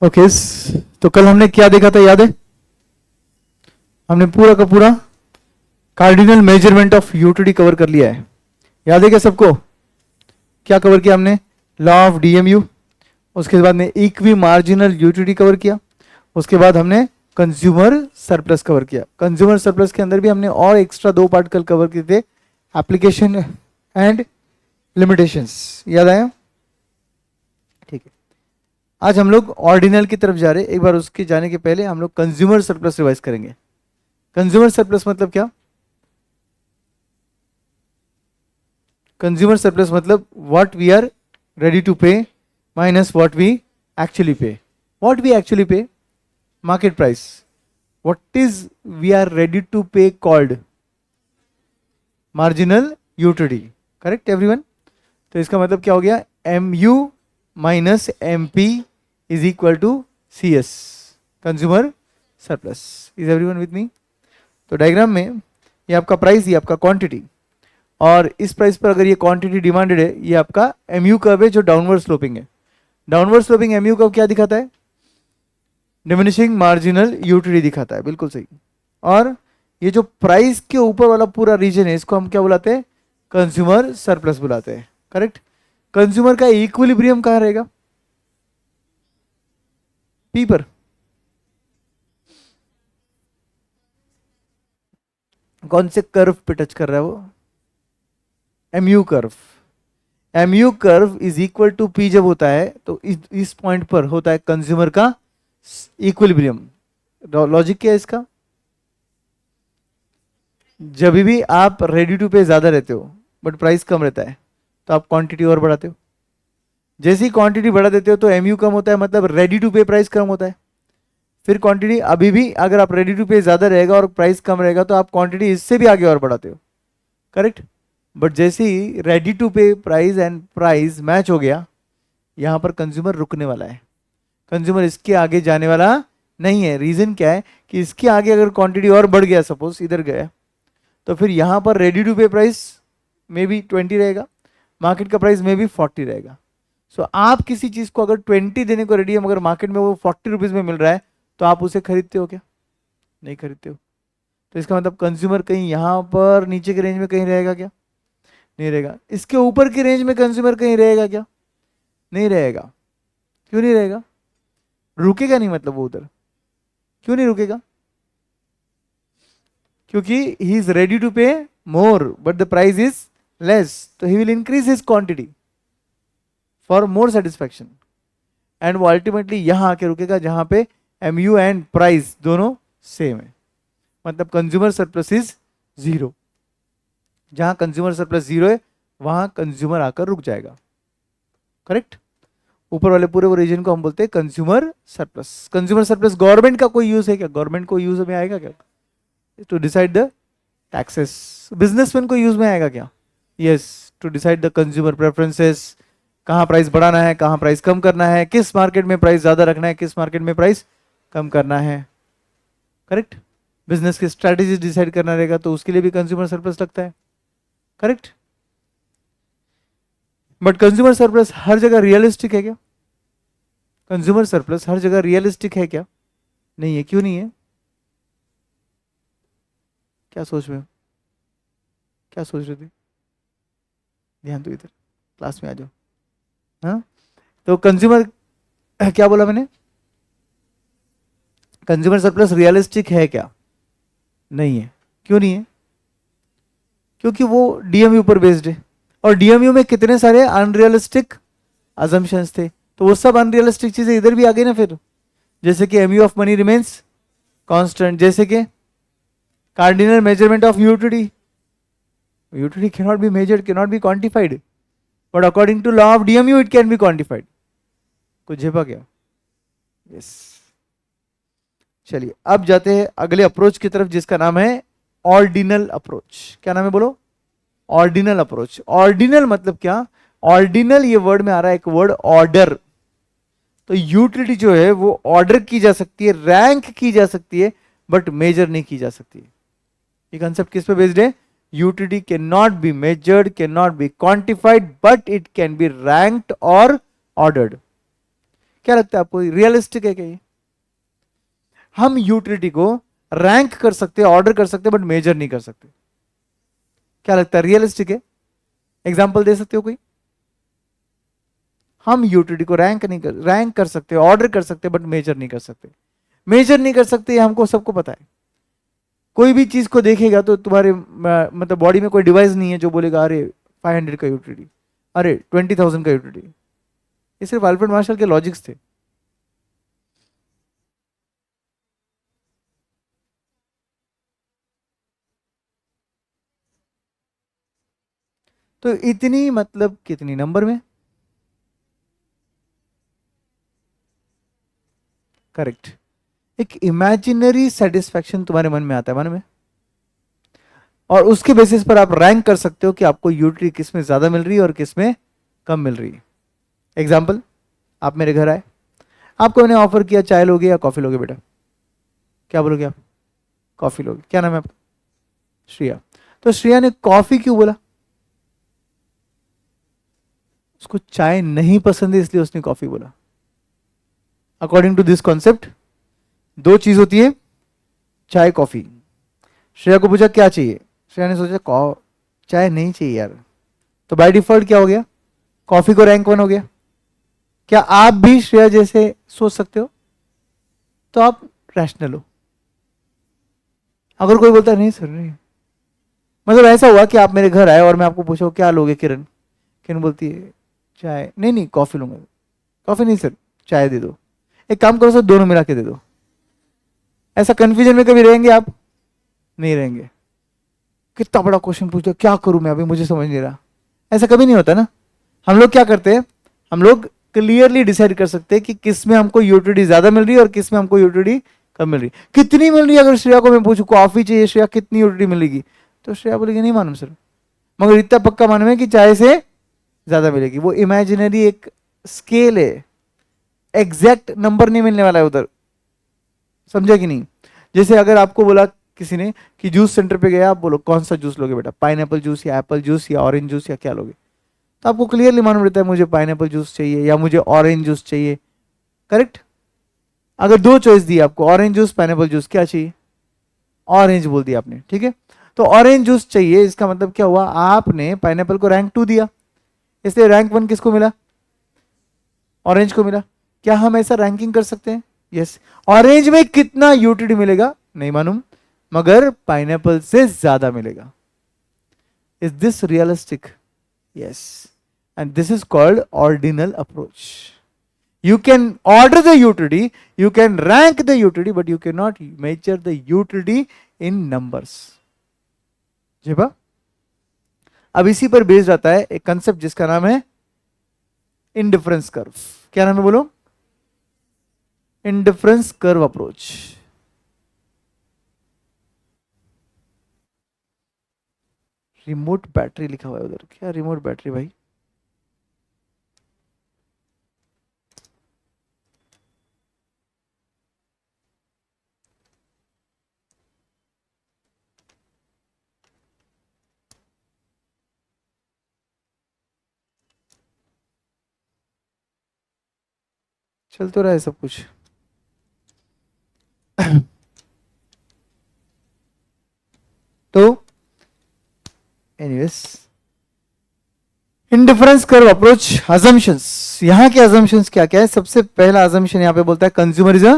Okay तो कल हमने क्या देखा था याद है? हमने पूरा का पूरा cardinal measurement of utility cover कर लिया है। याद है क्या सबको? क्या कवर किया हमने? लॉ ऑफ डीएमयू, उसके बाद में इक्वी मार्जिनल यूटिलिटी कवर किया, उसके बाद हमने कंज्यूमर सरप्लस कवर किया। कंज्यूमर सरप्लस के अंदर भी हमने और एक्स्ट्रा 2 पार्ट कल कवर किए थे, एप्लीकेशन एंड लिमिटेशंस। याद आया? ठीक है, आज हम लोग ऑर्डिनल की तरफ जा रहे हैं। एक बार उसके जाने के पहले हम लोग कंज्यूमर सरप्लस रिवाइज करेंगे। कंज्यूमर सरप्लस मतलब क्या? कंज्यूमर सरप्लस मतलब what we are ready to pay minus what we actually pay. What we actually pay, market price. What is we are ready to pay called marginal utility. Correct everyone? तो इसका मतलब क्या हो गया? M U minus M P is equal to C S, consumer surplus. Is everyone with me? तो diagram में ये आपका प्राइस, ये आपका क्वांटिटी, और इस प्राइस पर अगर ये क्वांटिटी डिमांडेड है, ये आपका एमयू कर्व है जो डाउनवर्ड स्लोपिंग है। डाउनवर्ड स्लोपिंग एमयू कर्व क्या दिखाता है? डिमिनिशिंग मार्जिनल यूटिलिटी दिखाता है, बिल्कुल सही। और ये जो प्राइस के ऊपर वाला पूरा रीजन है, इसको हम क्या बुलाते हैं? कंज्यूमर सरप्लस बुलाते हैं। करेक्ट? कंज्यूमर का इक्विलिब्रियम कहां रहेगा? पी पर। कौन से कर्व पे टच कर रहा है वो? MU curve. MU curve is equal to P जब होता है तो इस पॉइंट पर होता है कंज्यूमर का इक्विलिब्रियम। लॉजिक क्या है इसका? जब भी आप रेडी टू पे ज्यादा रहते हो बट प्राइस कम रहता है तो आप क्वांटिटी और बढ़ाते हो। जैसे ही क्वांटिटी बढ़ा देते हो तो एमयू कम होता है, मतलब रेडी टू पे प्राइस कम होता है। फिर क्वांटिटी अभी भी अगर आप रेडी टू पे ज्यादा रहेगा और प्राइस कम रहेगा तो आप क्वांटिटी इससे भी आगे और बढ़ाते हो। करेक्ट? बट जैसे ही रेडी टू पे प्राइस एंड प्राइस मैच हो गया, यहां पर कंज्यूमर रुकने वाला है। कंज्यूमर इसके आगे जाने वाला नहीं है। रीजन क्या है कि इसके आगे अगर क्वांटिटी और बढ़ गया, सपोज इधर गया, तो फिर यहां पर रेडी टू पे प्राइस मे बी 20 रहेगा, मार्केट का प्राइस मे बी 40 रहेगा। सो आप किसी चीज को अगर 20 देने को रेडी है मगर मार्केट में वो 40 रुपीज में मिल रहा है तो आप उसे खरीदते हो क्या? नहीं खरीदते हो। तो इसका मतलब कंज्यूमर कहीं यहां पर नीचे के रेंज में कहीं रहेगा क्या? नहीं रहेगा। इसके ऊपर की रेंज में कंज्यूमर कहीं रहेगा क्या? नहीं रहेगा। क्यों नहीं रहेगा? रुकेगा नहीं, मतलब वो उधर क्यों नहीं रुकेगा? क्योंकि he is ready to pay more but the price is less, तो he will increase his quantity for more satisfaction, and वो अल्टीमेटली यहां आके रुकेगा जहां पे एमयू एंड प्राइस दोनों सेम है। मतलब कंज्यूमर सरप्लस इज जीरो। जहां कंज्यूमर सरप्लस जीरो है वहां कंज्यूमर आकर रुक जाएगा। करेक्ट? ऊपर वाले पूरे वो रीजन को हम बोलते हैं consumer surplus. Consumer surplus government का कोई यूज है क्या? गवर्नमेंट को यूज में आएगा क्या? To decide the taxes. Businessman को यूज में आएगा क्या? Yes, to decide the consumer preferences. कहां प्राइस बढ़ाना है, कहां प्राइस कम करना है, किस मार्केट में प्राइस ज्यादा रखना है, किस मार्केट में प्राइस कम करना है। करेक्ट? बिजनेस की स्ट्रैटेजी डिसाइड करना रहेगा तो उसके लिए भी कंज्यूमर सरप्लस लगता है। करेक्ट? बट कंज्यूमर सरप्लस हर जगह रियलिस्टिक है क्या? कंज्यूमर सरप्लस हर जगह रियलिस्टिक है क्या? नहीं है। क्यों नहीं है? क्या सोच रहे हो? क्या सोच रहे थे? ध्यान दो इधर, क्लास में आ जाओ। हाँ, तो कंज्यूमर क्या बोला मैंने? कंज्यूमर सरप्लस रियलिस्टिक है क्या? नहीं है। क्यों नहीं है? क्योंकि वो डीएमयू पर बेस्ड है, और डीएमयू में कितने सारे अनरियलिस्टिक अजम्पशंस थे, तो वो सब अनरियलिस्टिक चीजें इधर भी आ गई ना फिर। जैसे कि MU of money remains constant, जैसे कि cardinal measurement of utility. Utility cannot be measured, cannot be quantified, but according to law of DMU it can be quantified. कुछ झेपा क्या? यस। चलिए अब जाते हैं अगले अप्रोच की तरफ जिसका नाम है ऑर्डिनल अप्रोच। क्या नाम है बोलो? Ordinal approach. ऑर्डिनल मतलब क्या? ऑर्डिनल ये वर्ड में आ रहा है एक वर्ड ऑर्डर। तो यूटिलिटी जो है वो ऑर्डर की जा सकती है, रैंक की जा सकती है, बट मेजर नहीं की जा सकती। ये कंसेप्ट किस पे बेस्ड है? Utility can not be measured, can not be quantified, but it can B ranked और ऑर्डर्ड। क्या लगता है आपको, रियलिस्टिक है क्या ये? हम यूटिलिटी को रैंक कर सकते हैं, ऑर्डर कर सकते हैं, बट मेजर नहीं कर सकते। क्या लगता है, रियलिस्टिक है? एग्जाम्पल दे सकते हो कोई? हम यूटिलिटी को रैंक कर सकते, ऑर्डर कर सकते, बट मेजर नहीं कर सकते। मेजर नहीं कर सकते, ये हमको सबको पता है। कोई भी चीज को देखेगा तो तुम्हारे मतलब बॉडी में कोई डिवाइस नहीं है जो बोलेगा अरे 500 का यूटिलिटी, अरे 20,000 का यूटिलिटी। ये सिर्फ अल्फ्रेड मार्शल के लॉजिक्स थे। तो इतनी मतलब कितनी नंबर में? करेक्ट। एक इमेजिनरी सेटिस्फैक्शन तुम्हारे मन में आता है, मन में, और उसके बेसिस पर आप रैंक कर सकते हो कि आपको यूटिलिटी किस में ज्यादा मिल रही है और किस में कम मिल रही है। एग्जाम्पल, आप मेरे घर आए, आपको मैंने ऑफर किया चाय लोगे या कॉफी लोगे बेटा? क्या बोलोगे आप? कॉफी लोगे। क्या नाम है आपका? श्रेया। तो श्रेया ने कॉफी क्यों बोला? उसको चाय नहीं पसंद है इसलिए उसने कॉफी बोला। अकॉर्डिंग टू दिस कॉन्सेप्ट दो चीज होती है, चाय कॉफी। श्रेया को पूछा क्या चाहिए, श्रेया ने सोचा चाय नहीं चाहिए यार, तो बाय डिफॉल्ट क्या हो गया, कॉफी को रैंक 1 हो गया। क्या आप भी श्रेया जैसे सोच सकते हो? तो आप रैशनल हो। अगर कोई बोलता है नहीं सर नहीं, मतलब ऐसा हुआ कि आप मेरे घर आए और मैं आपको पूछा क्या लोगे किरण, किरण बोलती है चाय, नहीं नहीं कॉफी लूंगा। कॉफी नहीं सर, चाय दे दो। एक काम करो सर, दोनों मिला के दे दो। ऐसा कंफ्यूजन में कभी रहेंगे आप? नहीं रहेंगे। कितना बड़ा क्वेश्चन पूछ दिया, क्या करूं मैं अभी, मुझे समझ नहीं रहा। ऐसा कभी नहीं होता ना। हम लोग क्या करते हैं, हम लोग क्लियरली डिसाइड कर सकते हैं कि किस में हमको यूटिलिटी ज्यादा मिल रही है और किस में हमको यूटिलिटी कम मिल रही है। कितनी मिल रही है, अगर श्रेया को मैं पूछूं कॉफी चाहिए श्रेया कितनी यूटिलिटी मिलेगी, तो श्रेया बोलेगी नहीं मालूम सर, मगर इतना पक्का मालूम है कि चाय से ज्यादा मिलेगी। वो इमेजिनरी एक स्केल है, एग्जैक्ट नंबर नहीं मिलने वाला है उधर। समझा कि नहीं? जैसे अगर आपको बोला किसी ने कि जूस सेंटर पे गया, आप बोलो कौन सा जूस लोगे बेटा, पाइनएप्पल जूस या एप्पल जूस या ऑरेंज जूस या क्या लोगे, तो आपको क्लियरली मालूम रहता है मुझे पाइनएप्पल जूस चाहिए या मुझे ऑरेंज जूस चाहिए। करेक्ट। अगर दो चॉइस दी आपको, ऑरेंज जूस पाइनएप्पल जूस, क्या चाहिए? ऑरेंज बोल दिया आपने, ठीक है। तो ऑरेंज जूस चाहिए, इसका मतलब क्या हुआ, आपने पाइनएप्पल को रैंक 2 दिया, इसलिए रैंक 1 किसको मिला? ऑरेंज को मिला। क्या हम ऐसा रैंकिंग कर सकते हैं? यस। ऑरेंज में कितना यूटिलिटी मिलेगा नहीं मालूम, मगर पाइनएप्पल से ज्यादा मिलेगा। Is this realistic? Yes. And this is called ordinal approach. You can order the utility, you can rank the utility, but you cannot measure the utility in numbers. जी बा? अब इसी पर बेस्ड आता है एक कंसेप्ट जिसका नाम है इंडिफरेंस कर्व। क्या नाम है बोलो? Indifference curve approach. Remote battery लिखा हुआ है उधर, क्या रिमोट बैटरी भाई? चल तो रहा है सब कुछ। तो anyways, indifference curve approach assumptions. यहां के अजम्पशंस क्या क्या है? सबसे पहला अजम्पशन यहां पे बोलता है consumer is a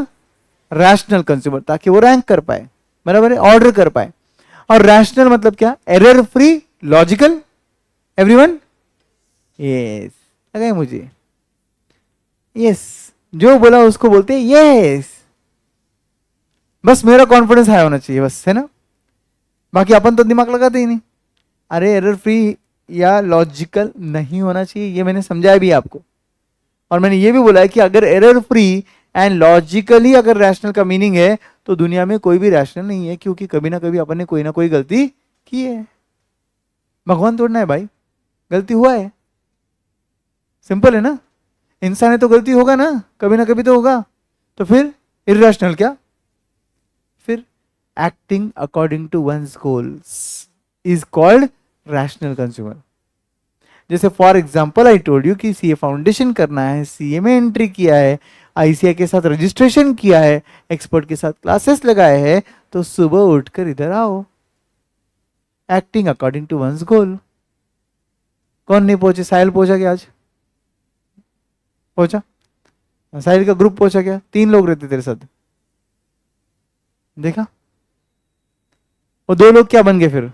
rational consumer, ताकि वो रैंक कर पाए, बराबर है, ऑर्डर कर पाए। और रैशनल मतलब क्या? Error free, logical, everyone. Yes, लगा मुझे? यस, जो बोला उसको बोलते हैं यस। बस मेरा कॉन्फिडेंस हाई होना चाहिए, बस, है ना? बाकी अपन तो दिमाग लगाते ही नहीं। अरे एरर फ्री या लॉजिकल नहीं होना चाहिए, ये मैंने समझाया भी आपको। और मैंने ये भी बोला है कि अगर एरर फ्री एंड लॉजिकली अगर रैशनल का मीनिंग है, तो दुनिया में कोई भी रैशनल नहीं है, क्योंकि कभी ना कभी अपन ने कोई ना कोई गलती की है। भगवान तोड़ना है भाई, गलती हुआ है, सिंपल है ना। इंसान है तो गलती होगा ना कभी तो होगा। तो फिर इरेशनल क्या? फिर acting according to one's goals is called rational consumer. जैसे for example I told you कि सीए फाउंडेशन करना है, सीए में एंट्री किया है, आईसीआई के साथ रजिस्ट्रेशन किया है, एक्सपर्ट के साथ क्लासेस लगाए हैं, तो सुबह उठकर इधर आओ, एक्टिंग अकॉर्डिंग टू वंस गोल। कौन नहीं पहुंचे? साहिल पहुंचा क्या आज? पहुंचा? साहिल का ग्रुप पहुंचा क्या? 3 लोग रहते तेरे साथ, देखा? वो 2 लोग क्या बन गए फिर?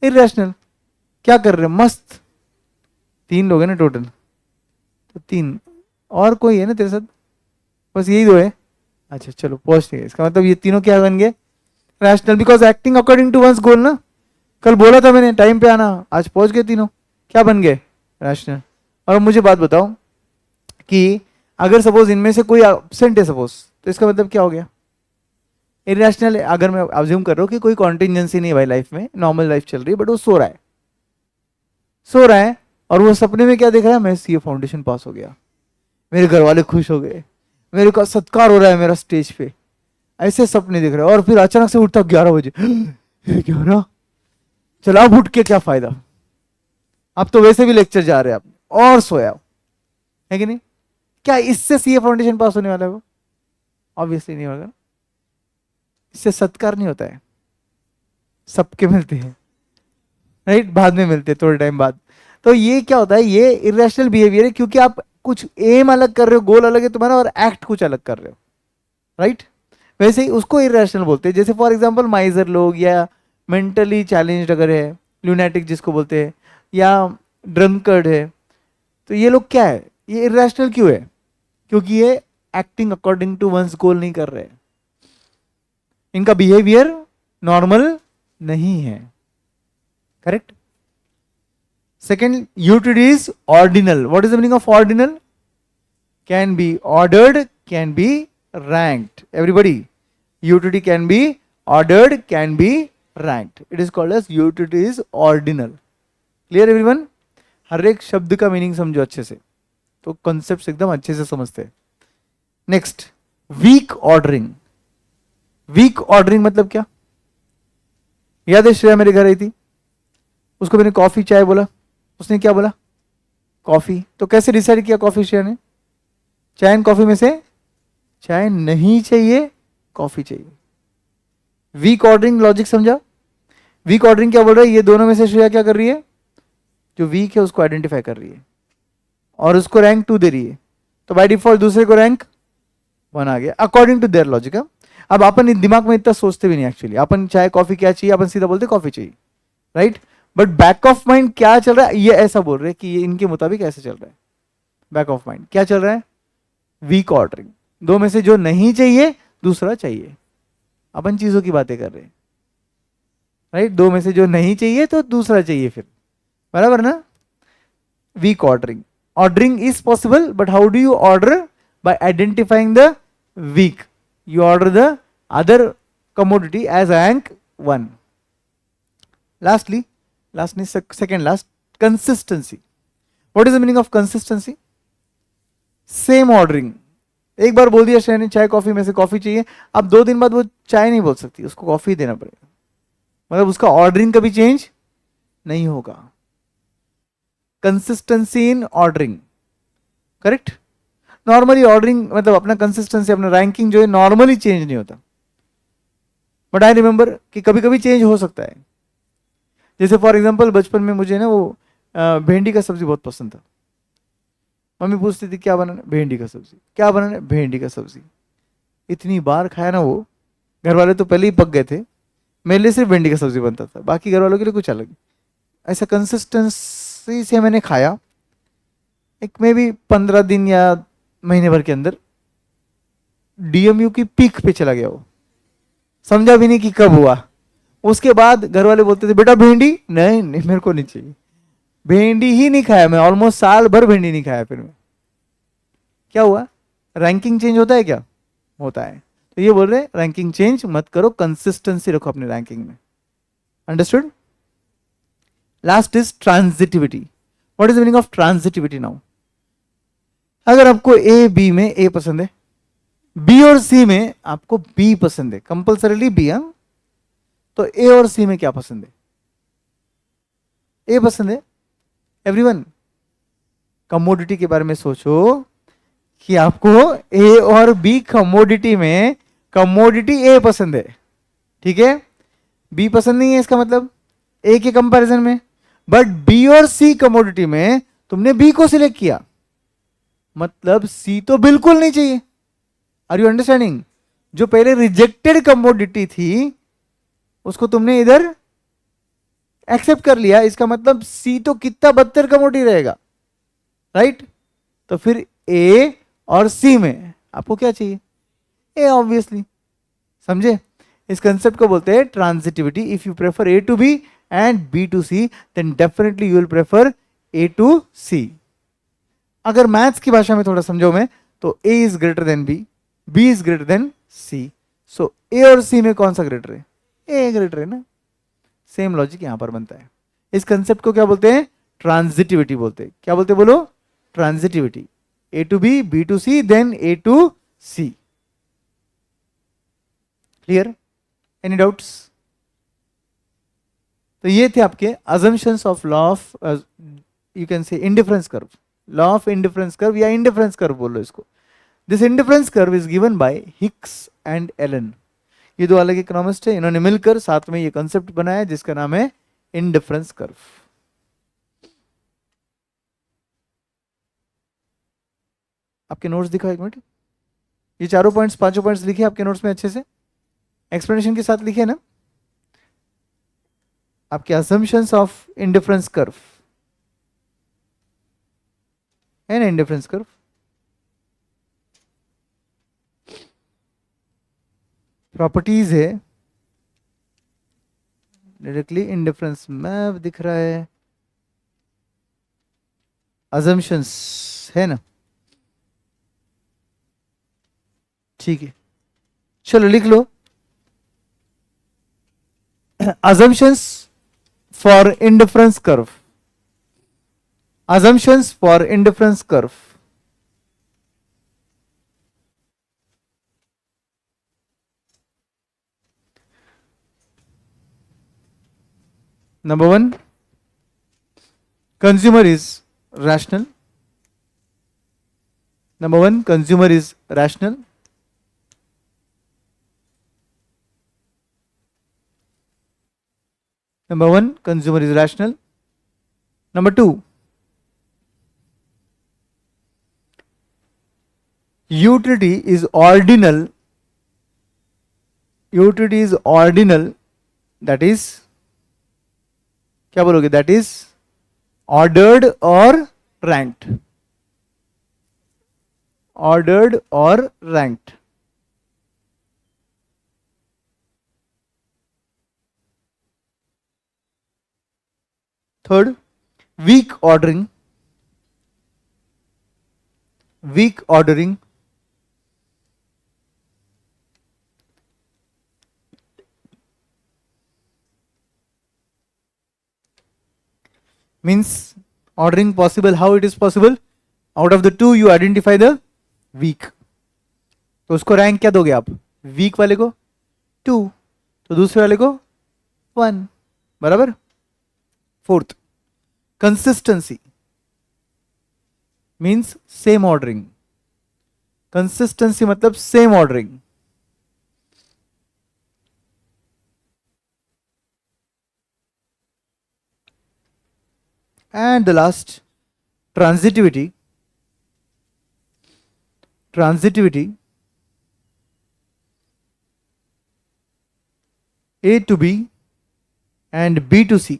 इरेशनल। क्या कर रहे हैं? मस्त। 3 लोग है ना टोटल, तो 3 और कोई है ना तेरे साथ? बस यही 2 है। अच्छा चलो पहुंच गए, इसका मतलब ये तीनों क्या बन गए? Rational, because acting according to one's goal ना। कल बोला था मैंने टाइम पे आना, आज पहुंच गए तीनों, क्या बन गए? रैशनल। और मुझे बात बताओ कि अगर सपोज इनमें से कोई एब्सेंट है सपोज, तो इसका मतलब क्या हो गया? इरेशनल। अगर मैं अज्यूम कर रहा हूं कि कोई कॉन्टिजेंसी नहीं है भाई लाइफ में, नॉर्मल लाइफ चल रही है, बट वो सो रहा है, सो रहा है, और वो सपने में क्या देख रहा है? मैं सीए फाउंडेशन पास हो गया, मेरे घर वाले खुश हो गए, मेरे को सत्कार हो रहा है मेरा स्टेज पे, ऐसे सपने देख रहा है। और फिर अचानक से उठता 11 बजे, 11, चलो अब उठ के क्या फायदा, अब तो वैसे भी लेक्चर जा रहे हैं आप, और सोया है कि नहीं? क्या इससे सीए फाउंडेशन पास होने वाला है वो? ऑब्वियसली नहीं होगा। इससे सत्कार नहीं होता है, सबके मिलते हैं, राइट? बाद में मिलते हैं थोड़े टाइम बाद। तो ये क्या होता है? ये इरेशनल बिहेवियर है, क्योंकि आप कुछ एम अलग कर रहे हो, गोल अलग है तुम्हारा, और एक्ट कुछ अलग कर रहे हो, राइट? वैसे ही उसको इरेशनल बोलते हैं। जैसे फॉर एग्जांपल माइजर लोग, या मेंटली चैलेंज्ड अगर है, ल्यूनेटिक जिसको बोलते हैं, या ड्रंकर्ड है, तो ये लोग क्या है? ये इरेशनल क्यों है? क्योंकि ये एक्टिंग अकॉर्डिंग टू वंस गोल नहीं कर रहे, इनका बिहेवियर नॉर्मल नहीं है, correct? Second, utility is ordinal. What is the meaning of ordinal? Can be ordered, can be ranked. Everybody, utility can be ordered, can be ranked. It is called as utility is ordinal. Clear everyone? हर एक शब्द का meaning समझो अच्छे से, तो concept एकदम अच्छे से समझते हैं। Next, weak ordering. Weak ordering मतलब क्या? याद है श्रेया मेरे घर आई थी, उसको मैंने कॉफी चाय बोला, उसने क्या बोला? कॉफी। तो कैसे डिसाइड किया कॉफी श्रेया ने? चाय एंड कॉफी में से चाय नहीं चाहिए, कॉफी चाहिए। वीक ऑर्डरिंग लॉजिक समझा? वीक ऑर्डरिंग क्या बोल रहा है? ये दोनों में से श्रेया क्या कर रही है? जो वीक है उसको आइडेंटिफाई कर रही है और उसको रैंक 2 दे रही है, तो बाय डिफॉल्ट दूसरे को रैंक 1 आ गया, अकॉर्डिंग टू देयर लॉजिक। अब अपन दिमाग में इतना सोचते भी नहीं एक्चुअली, अपन चाय कॉफी क्या चाहिए, अपन सीधा बोलते कॉफी चाहिए, right? But back of mind क्या चल रहा है? ये ऐसा बोल रहे हैं कि ये इनके मुताबिक ऐसे चल रहा है। बैक ऑफ माइंड क्या चल रहा है? Week ordering. 2 में से जो नहीं चाहिए दूसरा चाहिए, अपन चीजों की बातें कर रहे हैं, राइट? 2 में से जो नहीं चाहिए तो दूसरा चाहिए फिर, बराबर ना? Weak ordering. Ordering is possible, but how do you order? By identifying the weak, you order the other commodity as rank 1. Lastly, second last, consistency. What is the meaning of consistency? Same ordering. एक बार बोल दिया श्रेया ने चाय coffee में से coffee चाहिए, अब 2 दिन बाद वो चाय नहीं बोल सकती, उसको कॉफी देना पड़ेगा, मतलब उसका ऑर्डरिंग कभी चेंज नहीं होगा। Consistency in ordering, correct? Normally ordering मतलब अपना कंसिस्टेंसी, अपना रैंकिंग जो है नॉर्मली चेंज नहीं होता, बट आई रिमेंबर कि कभी कभी चेंज हो सकता है। जैसे फॉर एग्जांपल बचपन में मुझे ना वो भिंडी का सब्जी बहुत पसंद था। मम्मी पूछती थी क्या बनाना, भिंडी का सब्जी। क्या बनाना, भिंडी का सब्जी। इतनी बार खाया ना वो, घर वाले तो पहले ही पक गए थे, मेरे लिए सिर्फ भिंडी का सब्जी बनता था, बाकी घर वालों के लिए कुछ अलग। ऐसा कंसिस्टेंसी से मैंने खाया, एक में भी 15 दिन या महीने भर के अंदर डीएमयू की पीक पे चला गया वो, समझा भी नहीं कि कब हुआ। उसके बाद घर वाले बोलते थे बेटा भिंडी नहीं, नहीं मेरे को नहीं चाहिए, भिंडी ही नहीं खाया मैं, ऑलमोस्ट साल भर भिंडी नहीं खाया। फिर मैं क्या हुआ? रैंकिंग चेंज होता है क्या? होता है। तो ये बोल रहे रैंकिंग चेंज मत करो, कंसिस्टेंसी रखो अपने रैंकिंग में। Understood? Last is transitivity. What is the meaning of transitivity now? अगर आपको ए बी में ए पसंद है, बी और सी में आपको बी पसंद है, कंपल्सरीली बी, तो ए और सी में क्या पसंद है? ए पसंद है। एवरीवन, कमोडिटी के बारे में सोचो कि आपको ए और बी कमोडिटी में कमोडिटी ए पसंद है, ठीक है, बी पसंद नहीं है, इसका मतलब ए के कंपैरिजन में, बट बी और सी कमोडिटी में तुमने बी को सिलेक्ट किया, मतलब सी तो बिल्कुल नहीं चाहिए। Are you understanding? जो पहले रिजेक्टेड कमोडिटी थी उसको तुमने इधर एक्सेप्ट कर लिया, इसका मतलब सी तो कितना बदतर कमोडिटी रहेगा, राइट? तो फिर ए और सी में आपको क्या चाहिए? A obviously. समझे? इस कंसेप्ट को बोलते हैं transitivity. If you prefer A to B and B to C then definitely you will prefer A to C. अगर मैथ्स की भाषा में थोड़ा समझो मैं, तो A is greater than B is greater than C, so A और C में कौन सा ग्रेटर है? ए ग्रेटर है ना। सेम लॉजिक यहां पर बनता है। इस कंसेप्ट को क्या बोलते हैं? ट्रांजिटिविटी बोलते हैं। क्या बोलते हैं बोलो? Transitivity. A to B to C, then A to C. Clear? Any doubts? तो ये थे आपके assumptions of law of, you can say indifference curve, law of indifference curve या इंडिफरेंस कर्व बोलो इसको। This indifference curve is given by Hicks and Allen. ये दो अलग इकोनॉमिस्ट है, इन्होंने मिलकर साथ में ये कंसेप्ट बनाया जिसका नाम है इंडिफरेंस कर्व। आपके नोट्स दिखाओ एक मिनट। ये चारों पॉइंट्स, पांचों पॉइंट्स लिखे आपके नोट्स में अच्छे से, एक्सप्लेनेशन के साथ लिखे ना आपके assumptions ऑफ इंडिफरेंस कर्व है ना। इंडिफरेंस कर्व प्रॉपर्टीज है, डायरेक्टली इंडिफरेंस मैप दिख रहा है, assumptions है ना। ठीक है, चलो लिख लो assumptions for indifference curve. Assumptions for indifference curve. Number one, consumer is rational. Number one, consumer is rational. Number one, consumer is rational. Number two, utility is ordinal. Utility is ordinal, that is, क्या बोलोगे? That is ordered or ranked. Ordered or ranked. Third, weak ordering. Weak ordering means ordering possible. How it is possible? Out of the two you identify the weak. तो उसको rank क्या दोगे आप? Week वाले को 2, तो दूसरे वाले को 1, बराबर। Fourth, consistency means same ordering. Consistency मतलब same ordering. And the last, transitivity. Transitivity, A to B and B to C.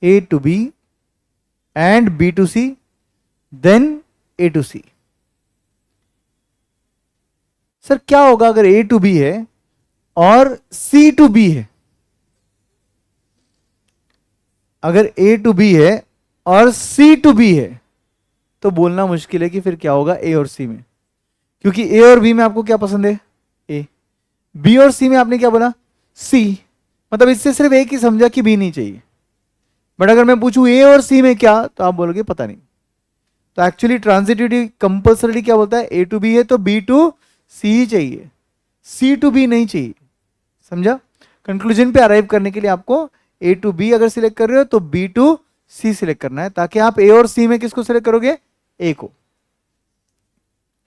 A to B and B to C, then A to C. Sir क्या होगा अगर A to B है और C to B है? अगर A to B है और C to B है तो बोलना मुश्किल है कि फिर क्या होगा A और C में, क्योंकि A और B में आपको क्या पसंद है? A। B और C में आपने क्या बोला? C। मतलब इससे सिर्फ एक ही समझा कि B नहीं चाहिए, बट अगर मैं पूछूं A और C में क्या, तो आप बोलोगे पता नहीं। तो एक्चुअली ट्रांजिटिविटी कंपल्सरी क्या बोलता है? A to B है तो B to C ही चाहिए, C to B नहीं चाहिए। समझा? कंक्लूजन पे अराइव करने के लिए आपको ए टू बी अगर सिलेक्ट कर रहे हो तो बी टू सी सिलेक्ट करना है, ताकि आप ए और सी में किसको सिलेक्ट करोगे, ए को।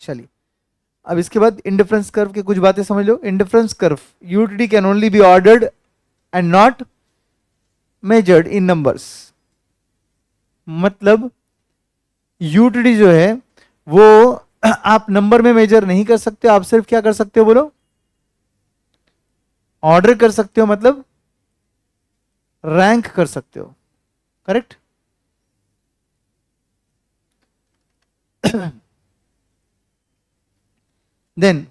चलिए अब इसके बाद इंडिफरेंस कर्व की कुछ बातें समझ लो। Indifference curve, utility can only be ordered and not measured in numbers. मतलब यूटिलिटी जो है वो आप नंबर में मेजर नहीं कर सकते, आप सिर्फ क्या कर सकते हो बोलो, ऑर्डर कर सकते हो, मतलब रैंक कर सकते हो, करेक्ट। देन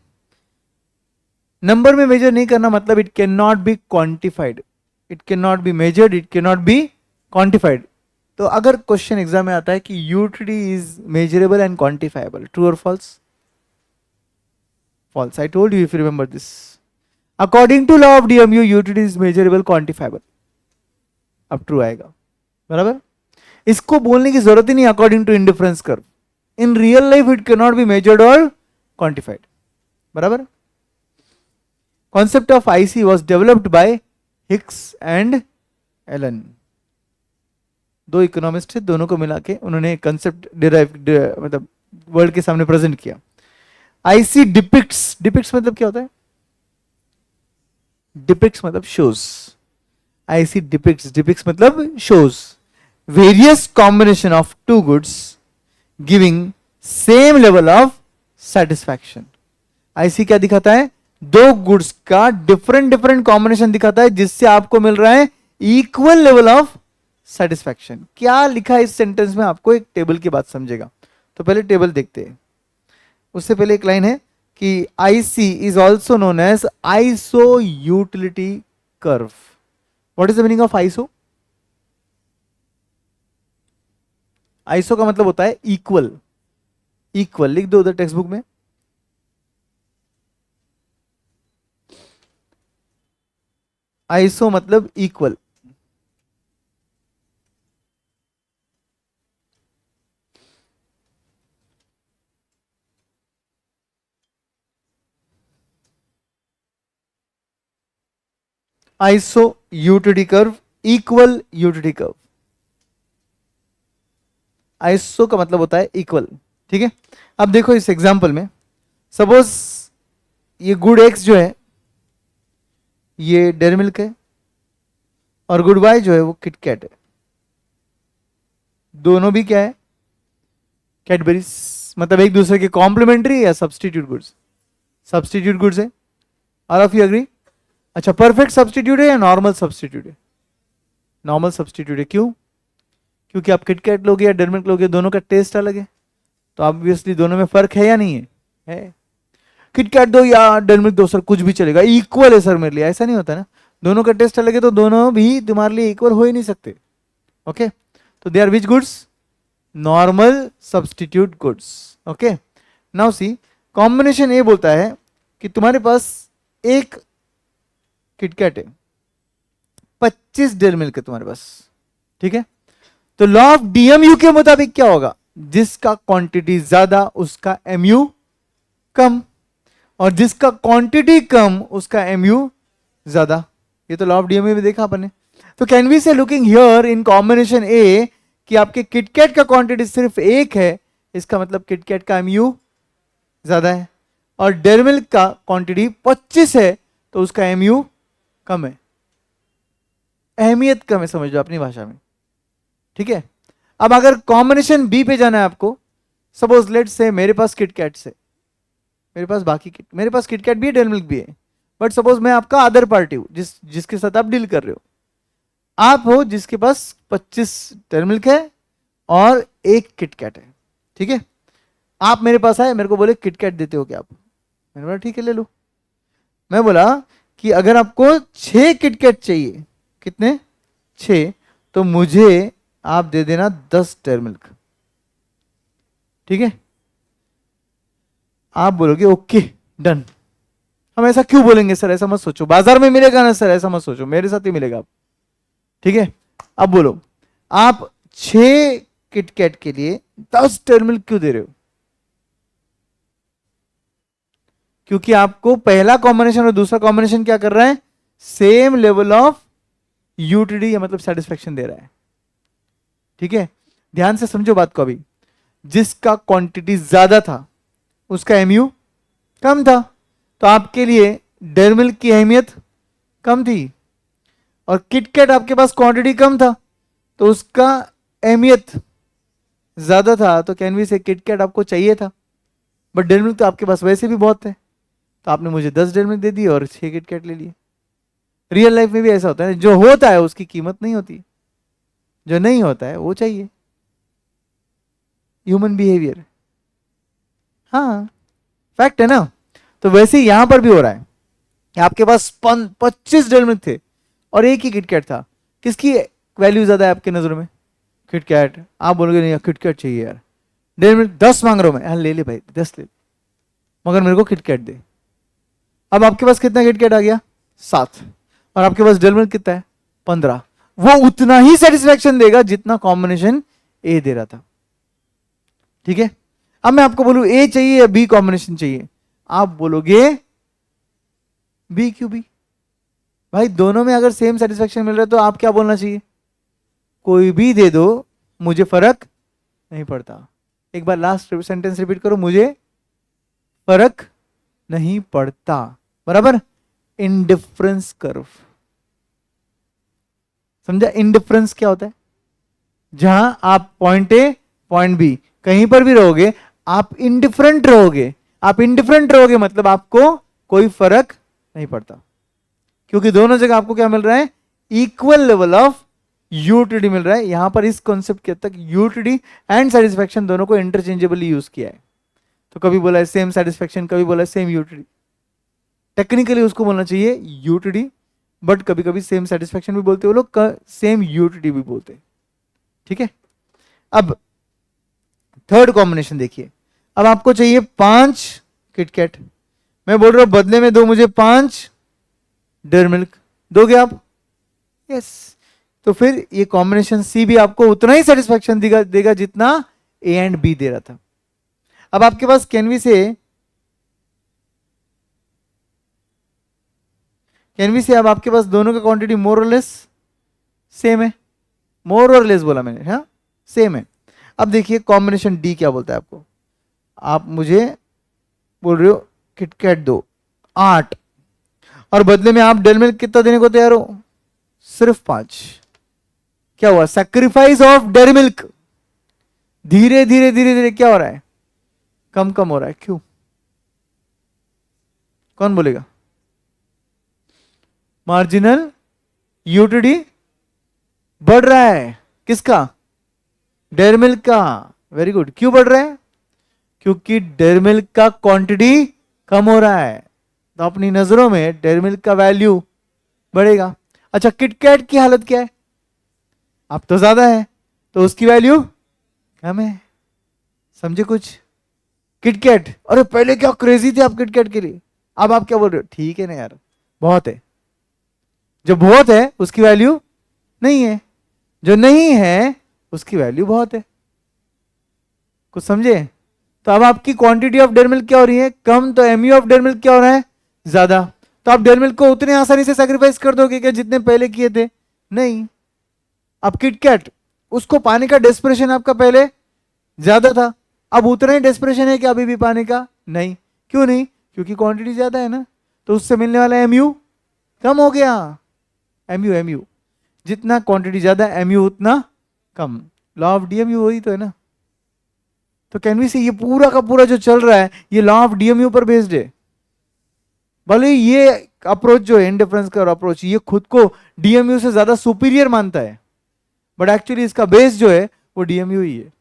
नंबर में मेजर नहीं करना मतलब it can not be quantified, it can not be measured, it can not be quantified. तो अगर क्वेश्चन एग्जाम में आता है कि utility is measurable and quantifiable, true और false? False. I told you, if you remember this, according to law of DMU utility is measurable quantifiable. अब true आएगा, बराबर। इसको बोलने की जरूरत ही नहीं according to indifference curve. In real life it can not be measured और क्वांटिफाइड, बराबर। Concept of IC was developed by Hicks and Allen, दो इकोनॉमिस्ट थे, दोनों को मिला के उन्होंने कंसेप्ट डिराइव मतलब वर्ल्ड के सामने प्रेजेंट किया। आईसी डिपिक्ट्स, डिपिक्ट्स मतलब क्या होता है, डिपिक्ट्स मतलब शोज, आईसी डिपिक्ट्स, डिपिक्ट्स मतलब shows various combination of two goods giving same level of satisfaction. IC क्या दिखाता है, दो गुड्स का डिफरेंट डिफरेंट कॉम्बिनेशन दिखाता है जिससे आपको मिल रहा है इक्वल लेवल ऑफ सेटिस्फैक्शन। क्या लिखा है इस सेंटेंस में, आपको एक टेबल की बात समझेगा। तो पहले टेबल देखते हैं, उससे पहले एक लाइन है कि IC is also known as iso utility curve. What is the meaning of iso? Iso का मतलब होता है इक्वल, इक्वल लिख दो उधर टेक्स्ट बुक में। आइसो मतलब equal. Iso utility curve, equal utility curve. Iso का मतलब होता है इक्वल, ठीक है। अब देखो इस एग्जांपल में, सपोज ये गुड एक्स जो है ये डेयरी मिल्क है और गुड वाई जो है वो किटकैट है। दोनों भी क्या है, कैडबरीज, मतलब एक दूसरे के कॉम्प्लीमेंट्री या सब्सटीट्यूट गुड्स, सब्सटीट्यूट गुड्स है। All of you agree? अच्छा, परफेक्ट सब्सटीट्यूट है या नॉर्मल सब्सटीट्यूट है? नॉर्मल सब्सटीट्यूट है। क्यों? क्योंकि आप किटकैट लोगे या डेयरी मिल्क लोगे, दोनों का टेस्ट अलग है, तो ऑब्वियसली दोनों में फर्क है या नहीं है? है। किटकैट दो या डेयरी मिल्क दो सर, कुछ भी चलेगा, इक्वल है सर मेरे लिए, ऐसा नहीं होता ना। दोनों का टेस्ट अलग है तो दोनों भी तुम्हारे लिए इक्वल हो ही नहीं सकते। ओके, तो they are which goods? Normal substitute goods. Okay, now see, combination A बोलता है कि तुम्हारे पास एक किटकैट है, 25 डेयरी मिल्क है तुम्हारे पास, ठीक है। तो लॉ ऑफ डीएमयू के मुताबिक क्या होगा, जिसका क्वांटिटी ज्यादा उसका एमयू कम, और जिसका क्वांटिटी कम उसका एमयू ज्यादा। ये तो लॉ ऑफ डीएमयू में देखा अपन ने। तो कैन वी से लुकिंग हियर इन कॉम्बिनेशन ए कि आपके किटकैट का क्वांटिटी सिर्फ एक है, इसका मतलब किटकैट का एमयू ज्यादा है, और डेयरी मिल्क का क्वांटिटी 25 है तो उसका एमयू कम है। अहमियत कम है, समझ लो अपनी भाषा में, ठीक है। अब अगर कॉम्बिनेशन बी पे जाना है आपको, सपोज लेट से मेरे पास किटकैट से, मेरे पास मेरे पास किटकैट भी है, डेयरी मिल्क भी है, बट सपोज मैं आपका अदर पार्टी हूं, जिसके साथ आप डील कर रहे हो। आप हो जिसके पास 25 डेयरी मिल्क है और एक किटकैट है, ठीक है। आप मेरे पास आए, मेरे को बोले किटकैट देते हो क्या आप? मैंने बोला ठीक है ले लो। मैं बोला कि अगर आपको 6 किटकैट चाहिए, कितने? 6, तो मुझे आप दे देना 10 डेयरी मिल्क, ठीक है। आप बोलोगे ओके डन। हम ऐसा क्यों बोलेंगे सर? ऐसा मत सोचो, बाजार में मिलेगा ना सर, ऐसा मत सोचो, मेरे साथ ही मिलेगा आप, ठीक है। अब बोलो, आप 6 किटकैट के लिए 10 डेयरी मिल्क क्यों दे रहे हो? क्योंकि आपको पहला कॉम्बिनेशन और दूसरा कॉम्बिनेशन क्या कर रहा है, सेम लेवल ऑफ यूटीडी या मतलब सेटिस्फेक्शन दे रहा है। ठीक है, ध्यान से समझो बात को। अभी जिसका क्वांटिटी ज्यादा था उसका एमयू कम था, तो आपके लिए डेयरी मिल्क की अहमियत कम थी। और किटकैट आपके पास क्वांटिटी कम था तो उसका अहमियत ज्यादा था, तो कैन वी से किटकैट आपको चाहिए था, बट डेयरी मिल्क तो आपके पास वैसे भी बहुत है, तो आपने मुझे 10 डेयरी मिल्क दे दी और 6 किटकैट ले लिए। रियल लाइफ में भी ऐसा होता है, जो होता है उसकी कीमत नहीं होती, जो नहीं होता है वो चाहिए। ह्यूमन बिहेवियर, हाँ फैक्ट है ना। तो वैसे ही यहां पर भी हो रहा है कि आपके पास 25 डेयरी मिल्क थे और एक ही किटकैट था, किसकी वैल्यू ज्यादा है आपके नजरों में? किटकैट। आप बोलोगे नहीं किटकैट चाहिए यार, डेढ़ मिनट 10 मांग रहा हूं मैं, हाँ ले ले भाई 10 ले, मगर मेरे को किटकैट दे। अब आपके पास कितना किटकैट आ गया? 7। और आपके पास डेढ़ मिनट कितना है? 15। वो उतना ही सेटिस्फेक्शन देगा जितना कॉम्बिनेशन ए दे रहा था। ठीक है, अब मैं आपको बोलूं ए चाहिए या बी कॉम्बिनेशन चाहिए, आप बोलोगे बी। क्यों बी? भाई दोनों में अगर सेम सेटिस्फेक्शन मिल रहा है तो आप क्या बोलना चाहिए? कोई भी दे दो मुझे फर्क नहीं पड़ता। एक बार लास्ट सेंटेंस रिपीट करो, मुझे फर्क नहीं पड़ता, बराबर। इंडिफरेंस कर्व, समझा? इंडिफरेंस क्या होता है? जहां आप पॉइंट ए पॉइंट बी कहीं पर भी रहोगे, आप इंडिफरेंट रहोगे। आप इंडिफरेंट रहोगे मतलब आपको कोई फर्क नहीं पड़ता, क्योंकि दोनों जगह आपको क्या मिल रहा है? इक्वल लेवल ऑफ यूटीडी मिल रहा है। यहां पर इस कॉन्सेप्ट के तक यूटीडी एंड सेटिस्फेक्शन दोनों को इंटरचेंजेबली यूज किया है। तो कभी बोला है सेम सेटिस्फेक्शन, कभी बोला है सेम यूटीडी। टेक्निकली उसको बोलना चाहिए यूटीडी, बट कभी कभी सेम सेटिस्फेक्शन भी बोलते हैं वो लोग, सेम यूटीडी भी बोलते हैं। ठीक है, अब थर्ड कॉम्बिनेशन देखिए। अब आपको चाहिए 5 किटकैट, मैं बोल रहा हूं बदले में दो मुझे 5 डेयरी मिल्क, दोगे आप? यस। तो फिर ये कॉम्बिनेशन सी भी आपको उतना ही सेटिस्फेक्शन देगा जितना ए एंड बी दे रहा था। अब आपके पास कैनवी से अब आपके पास दोनों का क्वांटिटी मोर और लेस सेम है। मोर और लेस बोला मैंने, हाँ सेम है। अब देखिए कॉम्बिनेशन डी क्या बोलता है आपको। आप मुझे बोल रहे हो किटकैट दो 8, और बदले में आप डेयरी मिल्क कितना देने को तैयार हो? सिर्फ 5। क्या हुआ? Sacrifice of dairy milk. धीरे धीरे धीरे धीरे क्या हो रहा है? कम कम हो रहा है। क्यों? कौन बोलेगा? मार्जिनल यूटीडी बढ़ रहा है। किसका? डेयरी मिल्क का। Very good. क्यों बढ़ रहा है? क्योंकि डेयरी मिल्क का क्वांटिटी कम हो रहा है, तो अपनी नजरों में डेयरी मिल्क का वैल्यू बढ़ेगा। अच्छा किटकैट की हालत क्या है? अब तो ज्यादा है तो उसकी वैल्यू कम है। समझे कुछ? किटकैट, अरे पहले क्या क्रेजी थे आप किटकैट के लिए, अब आप क्या बोल रहे हो? ठीक है ना यार, बहुत है। जो बहुत है उसकी वैल्यू नहीं है, जो नहीं है उसकी वैल्यू बहुत है। कुछ समझे? तो अब आपकी क्वांटिटी ऑफ डेयरी मिल्क क्या हो रही है? कम। तो एमयू ऑफ डेयरी मिल्क क्या हो रहा है? ज्यादा। तो आप डेयरी मिल्क को उतने आसानी से सैक्रिफाइस कर दोगे क्या जितने पहले किए थे? नहीं। अब किटकैट, उसको पाने का डेस्परेशन आपका पहले ज्यादा था, अब उतना ही डेस्परेशन है क्या अभी भी पाने का? नहीं। क्यों नहीं? क्योंकि क्वांटिटी ज्यादा है ना, तो उससे मिलने वाला एमयू कम हो गया। एमयू जितना क्वांटिटी ज्यादा एमयू उतना कम। लॉ ऑफ डीएमयू वही तो है ना। तो कैन वी से ये पूरा का पूरा जो चल रहा है ये लॉ ऑफ डीएमयू पर बेस्ड है। भले ये अप्रोच जो है इंडिफरेंस का अप्रोच, ये खुद को डीएमयू से ज्यादा सुपीरियर मानता है, बट एक्चुअली इसका बेस जो है वो डीएमयू ही है।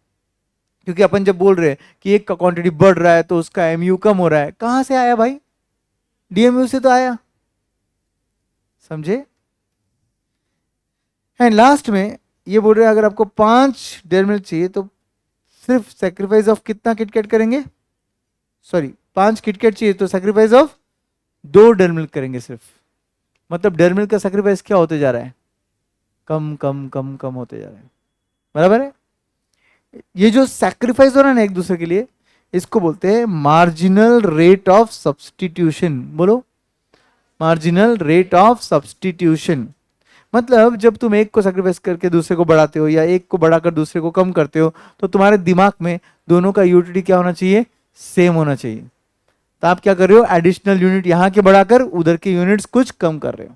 क्योंकि अपन जब बोल रहे हैं कि एक का क्वांटिटी बढ़ रहा है तो उसका एमयू कम हो रहा है, कहां से आया भाई? डीएमयू से तो आया। समझे? एंड लास्ट में ये बोल रहे हैं अगर आपको 5 डेयरी मिल्क चाहिए तो सिर्फ सेक्रीफाइस ऑफ कितना किटकैट करेंगे? सॉरी 5 किटकैट चाहिए तो सेक्रीफाइस ऑफ 2 डेयरी मिल्क करेंगे सिर्फ। मतलब डेयरी मिल्क का सेक्रीफाइस क्या होते जा रहा है? कम कम कम कम होते जा रहा है। बराबर है? ये जो सैक्रिफाइस हो रहा है ना एक दूसरे के लिए, इसको बोलते हैं मार्जिनल रेट ऑफ सब्सटीट्यूशन। बोलो, मार्जिनल रेट ऑफ सब्सटीट्यूशन। मतलब जब तुम एक को सेक्रीफाइस करके दूसरे को बढ़ाते हो या एक को बढ़ाकर दूसरे को कम करते हो, तो तुम्हारे दिमाग में दोनों का यूटिलिटी क्या होना चाहिए, सेम होना चाहिए। तो आप क्या कर रहे हो, एडिशनल यूनिट यहां के बढ़ाकर उधर के यूनिट्स कुछ कम कर रहे हो,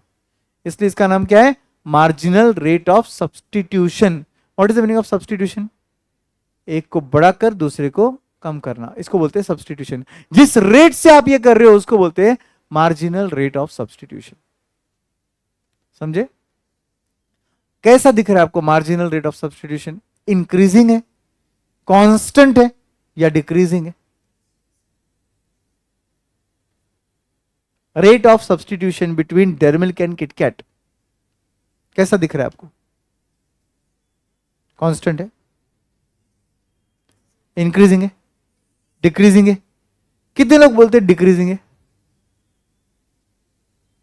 इसलिए इसका नाम क्या है, marginal rate of substitution. What is the meaning of substitution? एक को बढ़ाकर दूसरे को कम करना, इसको बोलते हैं सब्सटीट्यूशन। जिस रेट से आप ये कर रहे हो उसको बोलते हैं मार्जिनल रेट ऑफ सब्सटीट्यूशन। समझे? कैसा दिख रहा है आपको marginal rate of substitution? Increasing है, कांस्टेंट है, या डिक्रीजिंग है? Rate of substitution between dairy milk and KitKat कैसा दिख रहा है आपको? कांस्टेंट है, इंक्रीजिंग है, डिक्रीजिंग है? कितने लोग बोलते हैं डिक्रीजिंग है?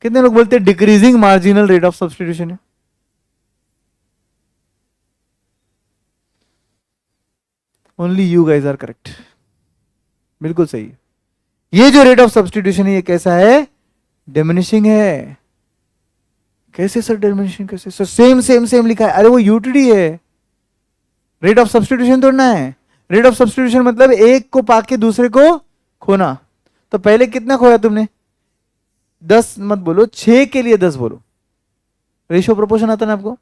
कितने लोग बोलते हैं decreasing marginal rate of substitution है? Only you guys are correct, बिल्कुल सही है। ये जो रेट ऑफ सब्सटीट्यूशन है ये कैसा है, डिमिनिशिंग है। कैसे सर डिमिनिशिंग, कैसे सर? सेम सेम सेम लिखा है, अरे वो यूटीडी है, रेट ऑफ सब्सटीट्यूशन तोड़ना है। रेट ऑफ सब्सटीट्यूशन मतलब एक को पाके दूसरे को खोना। तो पहले कितना खोया तुमने, 10 मत बोलो, 6 के लिए 10 बोलो, रेशियो प्रोपोर्शन आता ना आपको।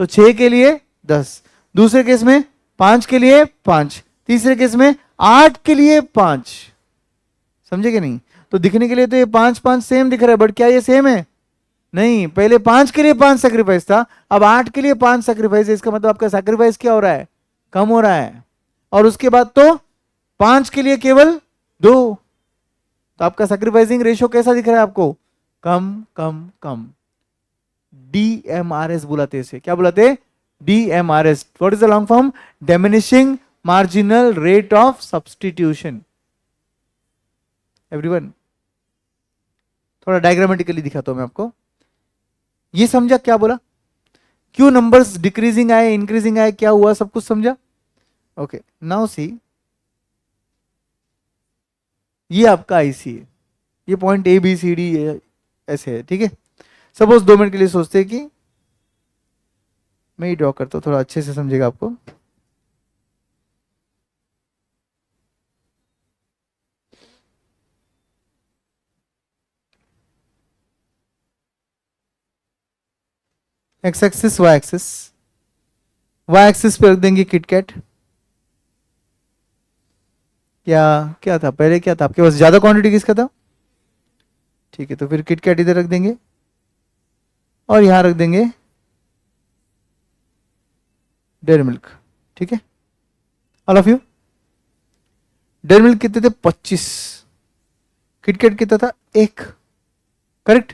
तो 6 के लिए 10, दूसरे केस में 5 के लिए 5, तीसरे केस में 8 के लिए 5। समझे कि नहीं? तो दिखने के लिए तो ये 5 5 सेम दिख रहा है, बट क्या ये सेम है? नहीं, पहले 5 के लिए 5 सैक्रिफाइस था, अब 8 के लिए 5 सैक्रिफाइस है। इसका मतलब आपका सैक्रिफाइस क्या हो रहा है, कम हो रहा है। और उसके बाद तो 5 के लिए केवल 2, तो आपका सैक्रिफाइसिंग रेशियो कैसा दिख रहा है आपको, कम कम कम। DMRS बुलाते इसे, क्या बुलाते हैं, DMRS। What is the long form, diminishing marginal rate of substitution. Everyone, थोड़ा डायग्रामेटिकली दिखाता हूं मैं आपको। ये समझा क्या बोला, क्यों नंबर्स डिक्रीजिंग आए, इंक्रीजिंग आए, क्या हुआ, सब कुछ समझा? ओके, नाउ सी, ये आपका आईसी है, ये पॉइंट ABCD ऐसे है, ठीक है। सपोज 2 मिनट के लिए सोचते हैं कि मैं ही ड्रॉ करता हूं, थोड़ा अच्छे से समझेगा आपको। X axis, Y axis, Y axis पे रख देंगे किटकैट। क्या क्या था पहले, क्या था आपके पास, ज्यादा क्वांटिटी किसका था? ठीक है, तो फिर किटकैट इधर रख देंगे और यहां रख देंगे डेयरी मिल्क। ठीक है, all of you. Dairy milk कितने थे, 25। किटकैट कितना था, 1। करेक्ट।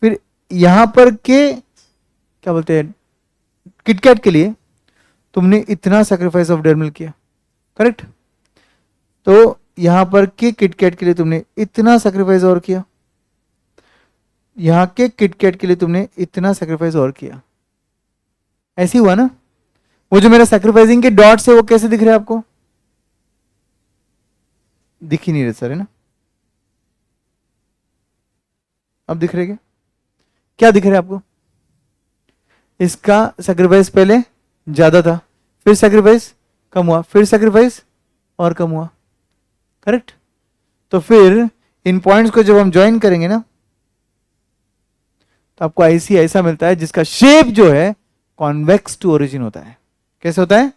फिर यहां पर के क्या बोलते हैं, किटकैट के लिए तुमने इतना सैक्रिफाइस ऑफ डेयरी मिल्क किया, करेक्ट। तो यहां पर के किटकैट के लिए तुमने इतना सैक्रिफाइस और किया, यहां के किटकैट के लिए तुमने इतना सैक्रिफाइस और किया। ऐसे ही हुआ ना? वो जो मेरा सैक्रिफाइसिंग के डॉट्स है वो कैसे दिख रहे हैं आपको? दिख ही नहीं रहे सर, है ना? अब दिख रहे क्या, क्या दिख रहा है आपको? इसका सैक्रिफाइस पहले ज्यादा था, फिर सैक्रिफाइस कम हुआ, फिर सैक्रिफाइस और कम हुआ, करेक्ट। तो फिर इन पॉइंट्स को जब हम ज्वाइन करेंगे ना, तो आपको आईसी ऐसा मिलता है जिसका शेप जो है कॉन्वेक्स टू ओरिजिन होता है। कैसे होता है,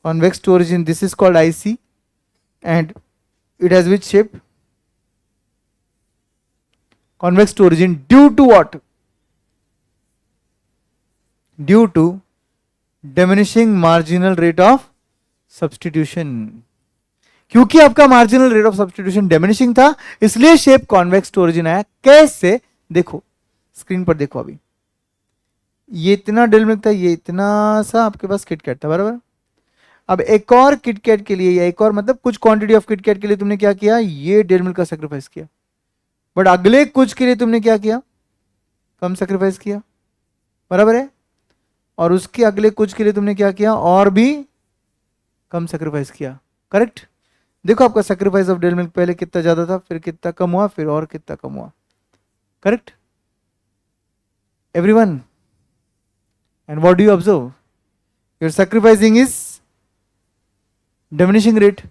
convex to origin. This is called IC and it has which shape, convex to origin, due to what, due to diminishing marginal rate of substitution। क्योंकि आपका marginal rate of substitution diminishing था, इसलिए shape convex to origin आया। कैसे, देखो screen पर देखो। अभी ये इतना डेयरी मिल्क था, ये इतना सा आपके पास किटकैट था, बराबर। अब एक और किटकैट के लिए, या एक और मतलब कुछ क्वांटिटी ऑफ किटकैट के लिए तुमने क्या किया, ये डेयरी मिल्क का सेक्रीफाइस किया। बट अगले कुछ के लिए तुमने क्या किया, कम सेक्रीफाइस किया, बराबर है। और उसके अगले कुछ के लिए तुमने क्या किया, और भी कम सेक्रीफाइस किया, करेक्ट। देखो आपका सेक्रीफाइस ऑफ डेयरी मिल्क पहले कितना ज्यादा था, फिर कितना कम हुआ, फिर और कितना कम हुआ, correct. everyone, and what do you observe? Your sacrificing is diminishing rate,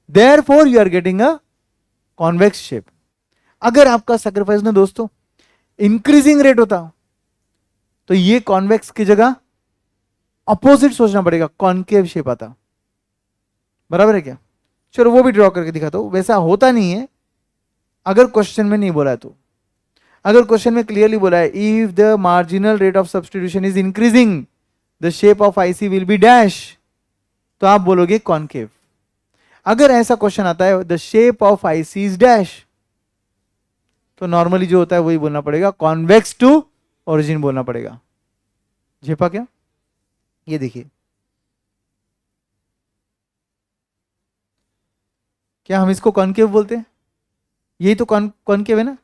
therefore you are getting a convex shape. अगर आपका sacrifice ना दोस्तों इंक्रीजिंग रेट होता तो ये कॉन्वेक्स की जगह अपोजिट सोचना पड़ेगा, कॉन्केव शेप आता। बराबर है क्या? चलो वो भी ड्रॉ करके दिखाता हूं। वैसा होता नहीं है अगर क्वेश्चन में नहीं बोला है तो। अगर क्वेश्चन में क्लियरली बोला है if the marginal rate of substitution is increasing the shape of IC will be dash, तो आप बोलोगे कॉन्केव। अगर ऐसा क्वेश्चन आता है the shape of IC is dash, तो नॉर्मली जो होता है वही बोलना पड़ेगा, कॉन्वेक्स टू ओरिजिन बोलना पड़ेगा। झेपा क्या? ये देखिए, क्या हम इसको कॉन्केव बोलते हैं? यही तो कॉन्केव है ना।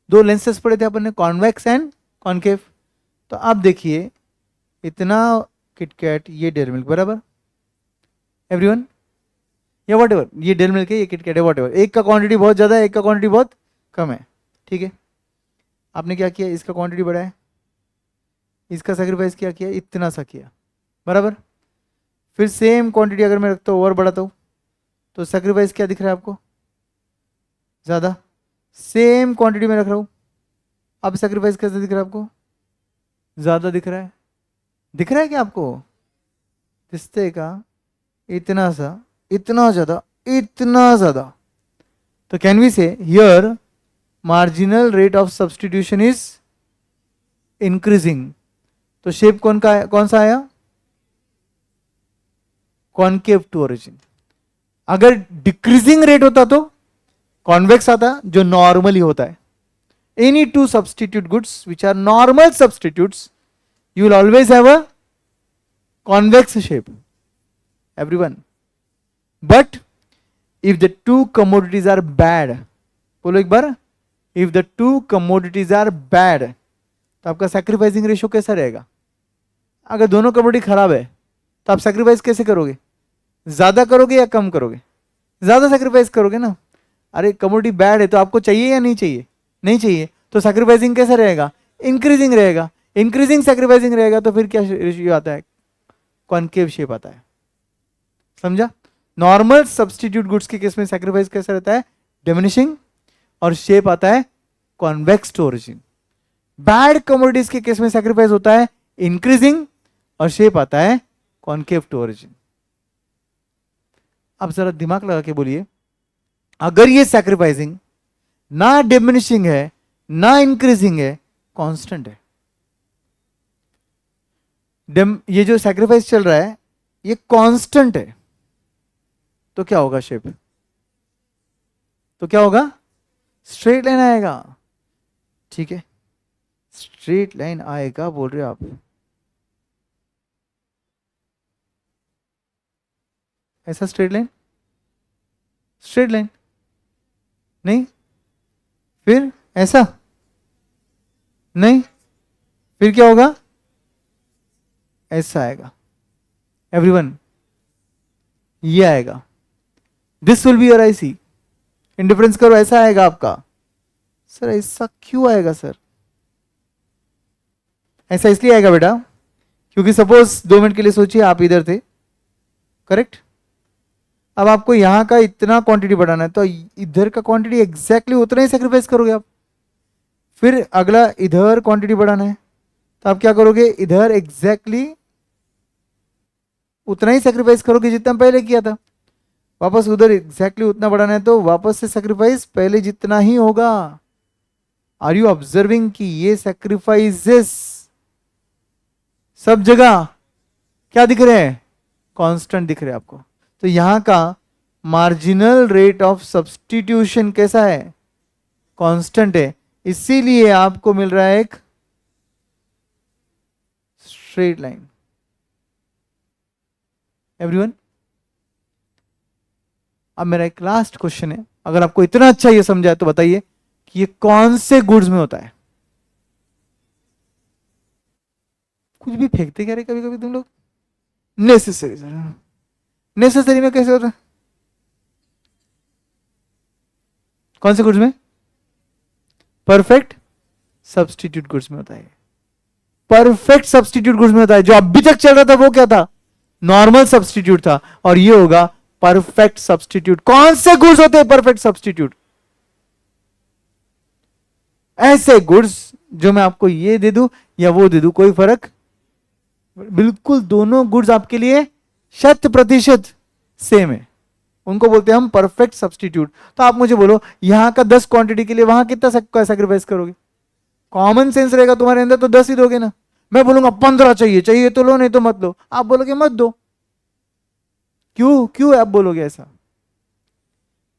दो लेंसेस पढ़े थे अपन ने, कॉन्वेक्स एंड कॉन्केव। तो आप देखिए इतना किटकैट, ये डेयर मिल्क, बराबर एवरीवन, या वॉट एवर, ये डेयर मिल्क है, ये किटकैट है, वॉट एवर। एक का क्वांटिटी बहुत ज़्यादा है, एक का क्वांटिटी बहुत कम है, ठीक है। आपने क्या किया, इसका क्वांटिटी बढ़ा है, इसका सेक्रीफाइस क्या किया, इतना सा किया, बराबर। फिर सेम क्वांटिटी अगर मैं रखता हूँ और बढ़ाता हूँ तो सेक्रीफाइस क्या दिख रहा है आपको, ज़्यादा। सेम क्वांटिटी में रख रहा हूँ, अब सेक्रीफाइस कैसे दिख रहा है आपको, ज़्यादा दिख रहा है। दिख रहा है क्या आपको? रिश्ते का इतना सा, इतना ज़्यादा, इतना ज़्यादा। तो can we say here marginal rate of substitution is increasing. तो शेप कौन सा आया, कॉन्केव टू ओरिजिन। अगर डिक्रीजिंग रेट होता तो कॉन्वेक्स आता, जो नॉर्मली होता है। Any two substitute goods which are normal substitutes, you will always have a convex shape, everyone. But if the two commodities are bad, बोलो एक बार, if the two commodities are bad, तो आपका sacrificing ratio कैसा रहेगा? अगर दोनों commodity खराब है तो आप सैक्रिफाइस कैसे करोगे? ज्यादा करोगे या कम करोगे? ज्यादा सैक्रिफाइस करोगे ना। अरे कमोडिटी बैड है तो आपको चाहिए या नहीं चाहिए? नहीं चाहिए, तो सैक्रिफाइसिंग कैसा रहेगा? इंक्रीजिंग रहेगा। इंक्रीजिंग सैक्रिफाइसिंग रहेगा तो फिर क्या रेशियो आता है? कॉन्केव शेप आता है। समझा? नॉर्मल सब्स्टिट्यूट गुड्स के केस में सैक्रिफाइस कैसा रहता है? डिमिनिशिंग, और शेप आता है convex to origin. Bad commodities के केस में सैक्रिफाइस होता है इंक्रीजिंग, और शेप आता है कॉन्केव टू ओरिजिन। अब जरा दिमाग लगा के बोलिए, अगर ये सैक्रिफाइसिंग ना डिमिनिशिंग है ना इंक्रीजिंग है, कांस्टेंट है, ये जो सैक्रिफाइस चल रहा है ये कांस्टेंट है, तो क्या होगा शेप? तो क्या होगा? स्ट्रेट लाइन आएगा। ठीक है, स्ट्रेट लाइन आएगा बोल रहे हो आप। ऐसा स्ट्रेट लाइन, स्ट्रेट लाइन नहीं, फिर ऐसा नहीं, फिर क्या होगा? ऐसा आएगा एवरीवन, ये आएगा। This will be your IC. Indifference करो, ऐसा आएगा आपका। सर ऐसा क्यों आएगा सर? ऐसा इसलिए आएगा बेटा क्योंकि सपोज 2 मिनट के लिए सोचिए आप इधर थे, करेक्ट। अब आपको यहां का इतना क्वांटिटी बढ़ाना है तो इधर का क्वांटिटी एग्जैक्टली उतना ही सेक्रीफाइस करोगे आप। फिर अगला इधर क्वांटिटी बढ़ाना है तो आप क्या करोगे? इधर एग्जैक्टली उतना ही सेक्रीफाइस करोगे जितना पहले किया था। वापस उधर एग्जैक्टली उतना बढ़ाना है तो वापस से सेक्रीफाइस पहले जितना ही होगा। आर यू ऑब्जर्विंग कि ये सेक्रीफाइसेस सब जगह क्या दिख रहे हैं? कांस्टेंट दिख रहे हैं आपको। तो यहां का मार्जिनल रेट ऑफ सब्स्टिट्यूशन कैसा है? कांस्टेंट है, इसीलिए आपको मिल रहा है एक स्ट्रेट लाइन। एवरीवन, अब मेरा एक लास्ट क्वेश्चन है, अगर आपको इतना अच्छा ये समझा है तो बताइए कि ये कौन से गुड्स में होता है? कुछ भी फेंकते क्या रे कभी कभी तुम लोग। नेसेसरी सर, नेसेसरी में कैसे होता है? कौन से गुड्स में? परफेक्ट सब्स्टिट्यूट गुड्स में होता है। परफेक्ट सब्स्टिट्यूट गुड्स में होता है। जो अभी तक चल रहा था वो क्या था? नॉर्मल सब्स्टिट्यूट था, और ये होगा परफेक्ट सब्स्टिट्यूट। कौन से गुड्स होते हैं परफेक्ट सब्स्टिट्यूट? ऐसे गुड्स जो मैं आपको ये दे दूं या वो दे दूं, कोई फर्क, बिल्कुल दोनों गुड्स आपके लिए 100% सेम है, उनको बोलते हैं हम परफेक्ट सब्स्टिट्यूट। तो आप मुझे बोलो, यहां का 10 क्वांटिटी के लिए वहां कितना सैक्रिफाइस करोगे? कॉमन सेंस रहेगा तुम्हारे अंदर तो 10 ही दोगे ना। मैं बोलूंगा 15 चाहिए, चाहिए तो लो, नहीं तो मत लो। आप बोलोगे मत दो। क्यों क्यों आप बोलोगे ऐसा?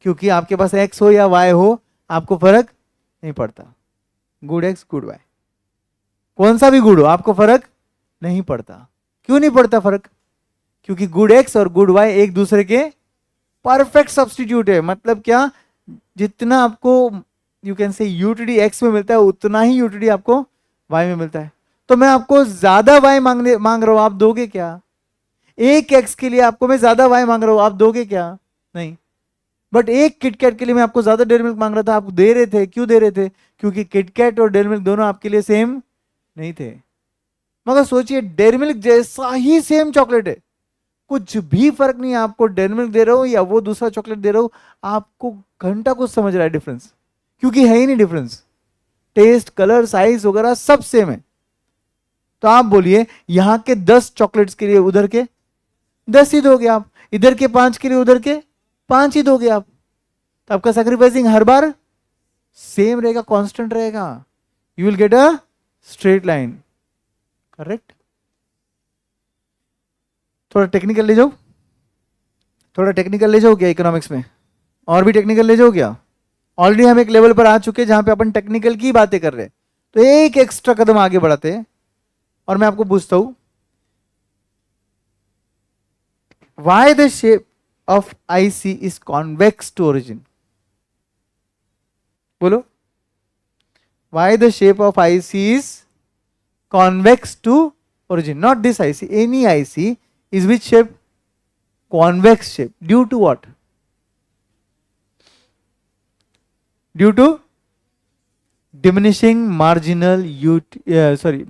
क्योंकि आपके पास एक्स हो या वाई हो, आपको फर्क नहीं पड़ता। गुड एक्स गुड वाई, कौन सा भी गुड हो, आपको फर्क नहीं पड़ता। क्यों नहीं पड़ता फर्क? क्योंकि गुड एक्स और गुड वाई एक दूसरे के परफेक्ट सब्स्टिट्यूट है। मतलब क्या? जितना आपको यू कैन से यूटीडी एक्स में मिलता है, उतना ही यूटीडी आपको वाई में मिलता है। तो मैं आपको ज्यादा वाई मांग रहा हूं, आप दोगे क्या? एक एक्स के लिए आपको मैं ज्यादा वाई मांग रहा हूं, आप दोगे क्या? नहीं। बट एक किटकैट के लिए मैं आपको ज्यादा डेयरी मिल्क मांग रहा था, आप दे रहे थे। क्यों दे रहे थे? क्योंकि किटकैट और डेयरी मिल्क दोनों आपके लिए सेम नहीं थे। मगर सोचिए, डेयरी मिल्क जैसा ही सेम चॉकलेट है, कुछ भी फर्क नहीं है। आपको डेयरी मिल्क दे रहा हूं या वो दूसरा चॉकलेट दे रहा हूं, आपको घंटा कुछ समझ रहा है डिफरेंस, क्योंकि है ही नहीं डिफरेंस। टेस्ट, कलर, साइज वगैरह सब सेम है। तो आप बोलिए, यहां के 10 चॉकलेट्स के लिए उधर के 10 ही दोगे आप, इधर के 5 के लिए उधर के 5 ही दोगे आप। तो आपका सैक्रिफाइसिंग हर बार सेम रहेगा, कांस्टेंट रहेगा। You will get a straight line. Correct? थोड़ा टेक्निकल ले जाओ, थोड़ा टेक्निकल ले जाओ क्या इकोनॉमिक्स में? और भी टेक्निकल ले जाओ क्या? ऑलरेडी हम एक लेवल पर आ चुके हैं जहां पे अपन टेक्निकल की बातें कर रहे हैं, तो एक एक्स्ट्रा कदम आगे बढ़ाते हैं। और मैं आपको पूछता हूं, why the shape of IC is convex to origin? बोलो, why the shape of IC is convex to origin? Not this IC, any IC is which shape? Convex shape. Due to what? Due to diminishing marginal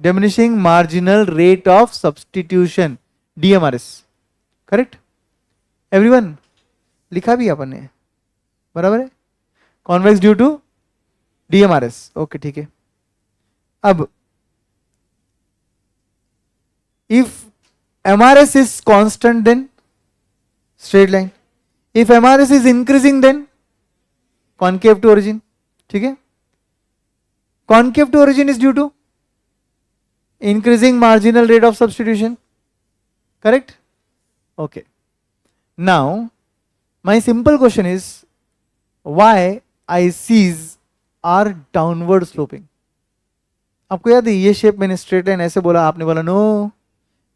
diminishing marginal rate of substitution, DMRS. Correct? Everyone, लिखा भी अपन ने, बराबर है? Convex due to DMRS. Okay, ठीक है। अब if MRS is constant then straight line, if MRS is increasing then concave to origin. ठीक है? Concave to origin is due to increasing marginal rate of substitution. Correct? Okay. Now, my simple question is, why ICs are downward sloping? आपको याद है ये shape मैंने straight line ऐसे बोला, आपने बोला नो,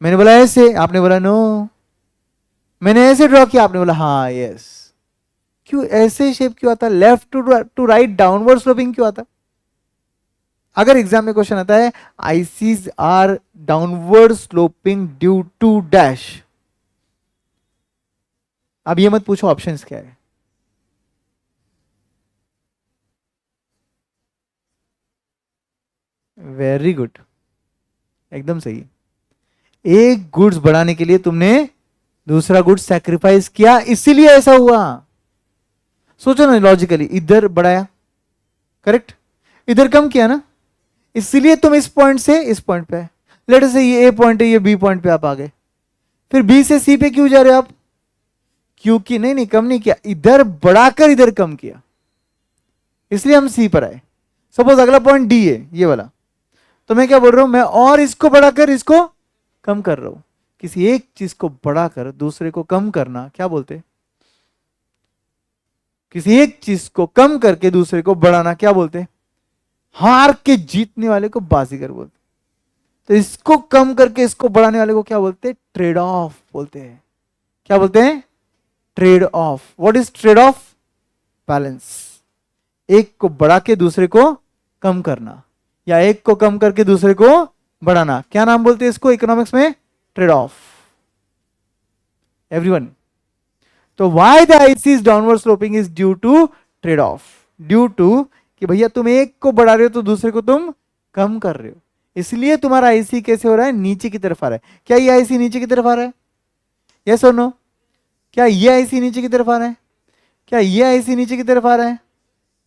मैंने बोला ऐसे, आपने बोला नो, मैंने ऐसे ड्रॉ किया, आपने बोला हाँ यस। क्यों ऐसे शेप क्यों आता है? Left to right downward sloping क्यों आता है? अगर एग्जाम में क्वेश्चन आता है ICs are downward sloping due to dash, अब ये मत पूछो ऑप्शंस क्या है। वेरी गुड, एकदम सही। एक गुड्स बढ़ाने के लिए तुमने दूसरा गुड्स सैक्रिफाइस किया, इसीलिए ऐसा हुआ। सोचो ना लॉजिकली, इधर बढ़ाया, करेक्ट, इधर कम किया ना, इसीलिए तुम इस पॉइंट से इस पॉइंट पे, लेट से ये ए पॉइंट है, ये बी पॉइंट पे आप आ गए। फिर बी से सी पे क्यों जा रहे हो आप? क्योंकि नहीं कम नहीं किया, इधर बढ़ाकर इधर कम किया, इसलिए हम सी पर आए। सपोज अगला पॉइंट डी है ये वाला, तो मैं क्या बोल रहा हूं, मैं और इसको बढ़ाकर इसको कम कर रहा हूं। किसी एक चीज को बढ़ाकर दूसरे को कम करना क्या बोलते? किसी एक चीज को कम करके दूसरे को बढ़ाना क्या बोलते? हार के जीतने वाले को बाजीगर बोलते। तो इसको कम करके इसको बढ़ाने वाले को क्या बोलते? ट्रेड ऑफ बोलते हैं। क्या बोलते हैं? Trade off. What is trade off? Balance. एक को बढ़ा के दूसरे को कम करना, या एक को कम करके दूसरे को बढ़ाना, क्या नाम बोलते हैं इसको इकोनॉमिक्स में? Trade off. एवरीवन, तो why the IC is downward sloping is due to trade off. Due to कि भैया तुम एक को बढ़ा रहे हो तो दूसरे को तुम कम कर रहे हो, इसलिए तुम्हारा आईसी कैसे हो रहा है, नीचे की तरफ आ रहा है। क्या ये आईसी नीचे की तरफ आ रहा है? यस और नो? क्या ये आईसी नीचे की तरफ आ रहा है? क्या ये आईसी नीचे की तरफ आ रहा है?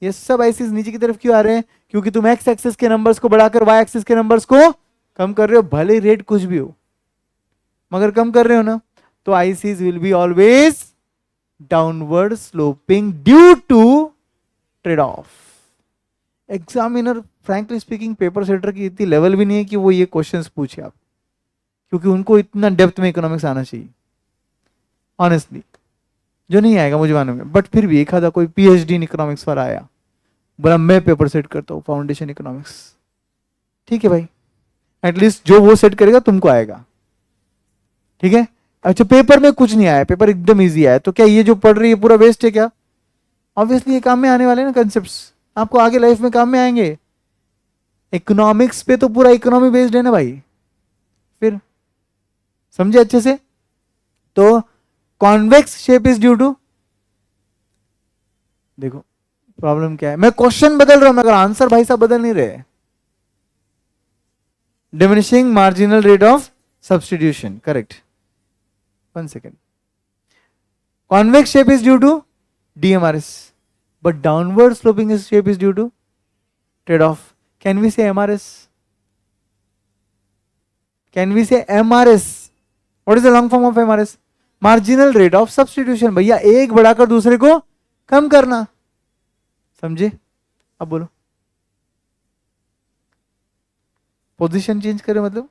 ये सब आईसीज नीचे की तरफ क्यों आ रहे हैं? क्योंकि तुम एक्स एक्सिस के नंबर्स को बढ़ाकर वाई एक्सिस के नंबर्स को कम कर रहे हो, भले रेट कुछ भी हो, मगर कम कर रहे हो ना। तो ICs will be always downward sloping due to trade off. Examiner frankly speaking paper setter की इतनी लेवल भी नहीं है कि वो ये क्वेश्चंस पूछे आप, क्योंकि उनको इतना डेप्थ में इकोनॉमिक्स आना चाहिए ऑनेस्टली, जो नहीं आएगा मुझे मालूम है। बट फिर भी एक आधा कोई पीएचडी इन इकोनॉमिक्स पर आया, बोला मैं पेपर सेट करता हूँ फाउंडेशन इकोनॉमिक्स, ठीक है भाई, एटलीस्ट जो वो सेट करेगा तुमको आएगा, ठीक है। अच्छा पेपर में कुछ नहीं आया, पेपर एकदम इजी आया, तो क्या ये जो पढ़ रही है पूरा वेस्ट है क्या? ऑब्वियसली ये काम में आने वाले ना कंसेप्ट्स, आपको आगे लाइफ में काम में आएंगे। इकोनॉमिक्स पे तो पूरा इकोनॉमी बेस्ड है ना भाई, फिर समझे अच्छे से। तो convex shape is due to, देखो प्रॉब्लम क्या है, मैं क्वेश्चन बदल रहा हूं मगर आंसर भाई साहब बदल नहीं रहे। Diminishing marginal rate of substitution, correct. 1 second. Convex shape is due to DMRS, but downward sloping shape is due to trade-off. Can we say MRS? Can we say MRS? What is the long form of MRS? Marginal rate of substitution. भैया एक बढ़ाकर दूसरे को कम करना, समझे? अब बोलो, position change करे मतलब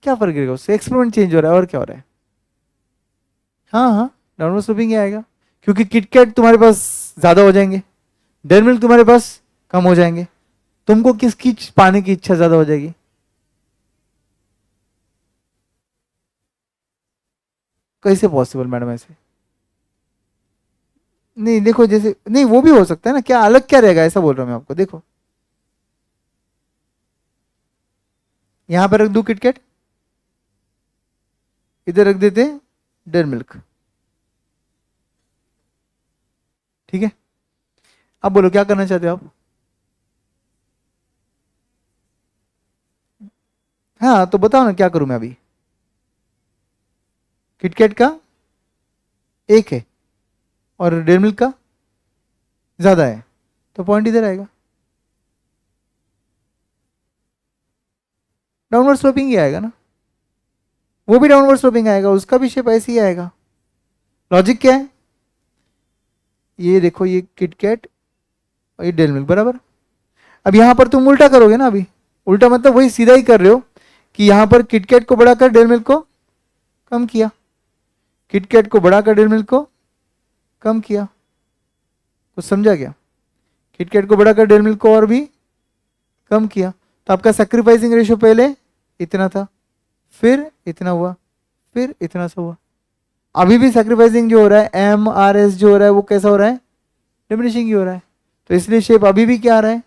क्या फर्क रहेगा उससे? एक्सपेरिमेंट चेंज हो रहा है और क्या हो रहा है? हाँ हाँ, डाउनवर्ड स्लोपिंग ही आएगा, क्योंकि किटकैट तुम्हारे पास ज्यादा हो जाएंगे, डेयरी मिल्क तुम्हारे पास कम हो जाएंगे, तुमको किसकी पाने की इच्छा ज्यादा हो जाएगी? कैसे पॉसिबल मैडम ऐसे? नहीं देखो, जैसे नहीं वो भी हो सकता है ना, क्या अलग क्या रहेगा ऐसा बोल रहा हूं मैं आपको। देखो यहां पर रख दू किटकैट, इधर रख देते डेयरी मिल्क, ठीक है। अब बोलो क्या करना चाहते हो आप? हाँ तो बताओ ना क्या करूं मैं अभी। किटकैट का एक है और डेयरी मिल्क का ज्यादा है, तो पॉइंट इधर आएगा, डाउनवर्ड स्लोपिंग ही आएगा ना, वो भी डाउनवर्ड स्लोपिंग आएगा, उसका भी शेप ऐसे ही आएगा। लॉजिक क्या है? ये देखो ये किटकैट और ये डेयरी मिल्क बराबर। अब यहां पर तुम उल्टा करोगे ना, अभी उल्टा मतलब वही सीधा ही कर रहे हो कि यहां पर किटकैट को बढ़ाकर डेयरी मिल्क को कम किया, किटकैट को बढ़ाकर डेयरी मिल्क को कम किया, कुछ समझा क्या? किटकैट को बढ़ाकर डेयरी मिल्क को और भी कम किया, तो आपका सैक्रिफाइसिंग रेशियो पहले इतना था, फिर इतना हुआ, फिर इतना सा हुआ। अभी भी सैक्रिफाइसिंग जो हो रहा है MRS जो हो रहा है वो कैसा हो रहा है? डिमिनिशिंग ही हो रहा है, तो इसलिए शेप अभी भी क्या आ रहा है?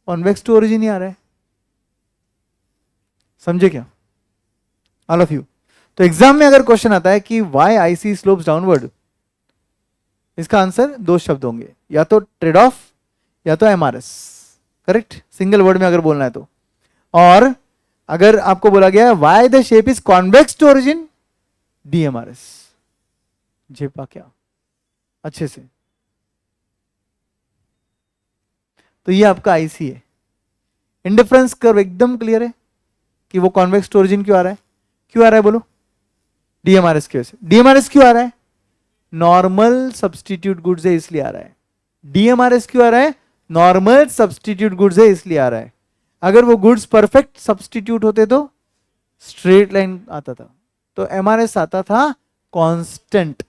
कॉन्वेक्स टू ओरिजिन ही आ रहा है, समझे क्या ऑल ऑफ यू? तो एग्जाम में अगर क्वेश्चन आता है कि वाई IC स्लोप्स डाउनवर्ड, इसका आंसर दो शब्द होंगे, या तो ट्रेड ऑफ या तो MRS, करेक्ट, सिंगल वर्ड में अगर बोलना है तो। और अगर आपको बोला गया है why the shape is convex to origin, DMRS। झेपा क्या अच्छे से? तो ये आपका IC है। इंडिफरेंस कर्व एकदम क्लियर है कि वो कॉन्वेक्स टू ओरिजिन क्यों आ रहा है? क्यों आ रहा है बोलो? DMRS की वजह से। DMRS क्यों आ रहा है? नॉर्मल सब्सटीट्यूट गुड्स है इसलिए आ रहा है। DMRS क्यों आ रहा है? नॉर्मल सब्सटीट्यूट गुड्स है इसलिए आ रहा है। अगर वो गुड्स परफेक्ट सब्सटीट्यूट होते तो स्ट्रेट लाइन आता था, तो MRS आता था कांस्टेंट।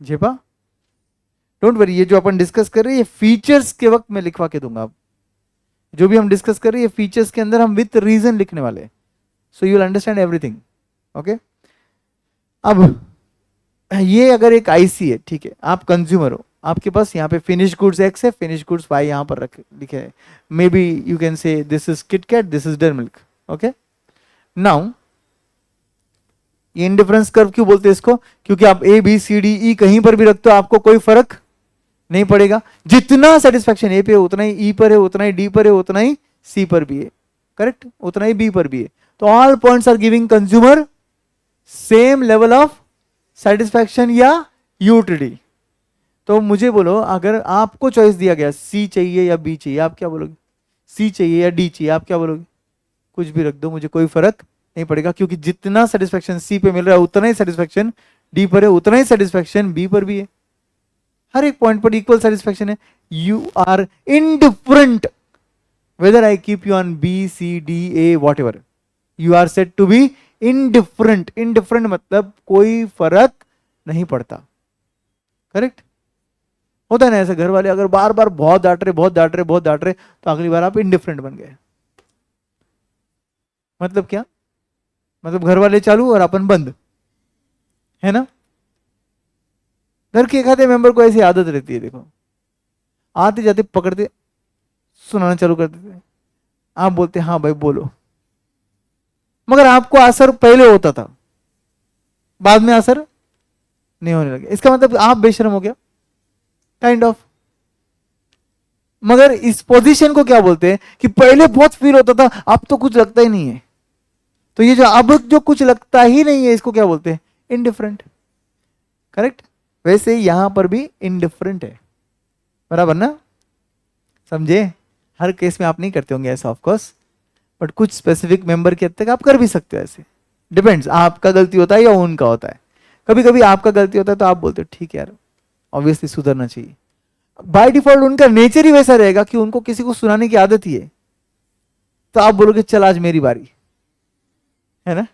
जेपा डोंट वरी, ये जो अपन डिस्कस कर रहे हैं ये फीचर्स के वक्त मैं लिखवा के दूंगा। जो भी हम डिस्कस कर रहे हैं ये फीचर्स के अंदर हम विथ रीजन लिखने वाले, so you will understand everything, okay. अब ये अगर एक IC है, ठीक है, आप कंज्यूमर हो, आपके पास यहाँ पे फिनिश गुड्स X है, फिनिश गुड्स Y यहाँ पर रख लिखे है, मे बी यू कैन से this is KitKat, this is dairy milk, okay. Now ये इंडिफरेंस कर्व क्यों बोलते हैं इसको? क्योंकि आप A B C D E कहीं पर भी रखते हो आपको कोई फर्क नहीं पड़ेगा। जितना सेटिस्फैक्शन ए पे है उतना ही ई पर है, उतना ही डी पर है, उतना ही सी पर भी है, करेक्ट, उतना ही बी पर भी है। तो all points are giving consumer same level of satisfaction या यूटिलिटी। तो मुझे बोलो, अगर आपको चॉइस दिया गया सी चाहिए या बी चाहिए, आप क्या बोलोगे? सी चाहिए या डी चाहिए, आप क्या बोलोगे? कुछ भी रख दो, मुझे कोई फर्क नहीं पड़ेगा, क्योंकि जितना सेटिस्फैक्शन सी पे मिल रहा है उतना ही सेटिस्फैक्शन डी पर है, उतना ही सेटिस्फैक्शन बी पर भी है। हर एक पॉइंट पर इक्वल सेटिस्फैक्शन है। You are indifferent whether I keep you on B, C, D, A, whatever. You are said to be indifferent. Indifferent मतलब कोई फर्क नहीं पड़ता, करेक्ट। होता है ना ऐसा, घर वाले अगर बार बार बहुत डांट रहे, बहुत डांट रहे, बहुत डांट रहे, तो अगली बार आप इंडिफरेंट बन गए। मतलब क्या? मतलब घर वाले चालू और अपन बंद, है ना। घर के एक आधे मेंबर को ऐसी आदत रहती है, देखो आते जाते पकड़ते सुनाना चालू कर देते, आप बोलते हाँ भाई बोलो, मगर आपको असर पहले होता था, बाद में असर नहीं होने लगे। इसका मतलब आप बेशर्म हो गया, काइंड ऑफ। मगर इस पोजीशन को क्या बोलते हैं कि पहले बहुत फील होता था, अब तो कुछ लगता ही नहीं है। तो ये जो अब जो कुछ लगता ही नहीं है, इसको क्या बोलते हैं? Indifferent, correct. वैसे यहां पर भी इनडिफरेंट है, बराबर ना, समझे। हर केस में आप नहीं करते होंगे ऐसा, ऑफ कोर्स, बट कुछ स्पेसिफिक मेंबर के हद तक आप कर भी सकते हो ऐसे। डिपेंड्स, आपका गलती होता है या उनका होता है। कभी कभी आपका गलती होता है तो आप बोलते हो ठीक है यार, ऑब्वियसली सुधरना चाहिए। बाय डिफॉल्ट उनका नेचर ही वैसा रहेगा कि उनको किसी को सुनाने की आदत ही है, तो आप बोलोगे चल आज मेरी बारी, है ना।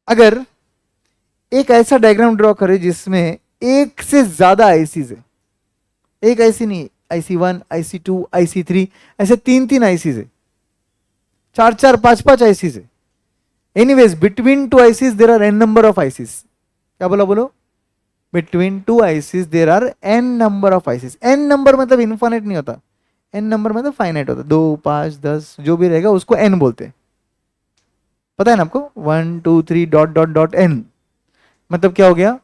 अगर एक ऐसा डायग्राम ड्रॉ करें जिसमें एक से ज्यादा आईसीज है, एक आईसी नहीं, IC1, IC2, IC3, ऐसे तीन तीन आईसीज है, चार चार पांच पांच आईसीज है। Anyways between two ICs there are n number of ICs. क्या बोला? बोलो, between two ICs there are n number of ICs. n number मतलब इनफाइनाइट नहीं होता, n नंबर मतलब फाइनाइट होता, 2, 5, 10 जो भी रहेगा उसको n बोलते हैं। पता है ना आपको, 1, 2, 3 डॉट डॉट डॉट n, मतलब क्या हो गया?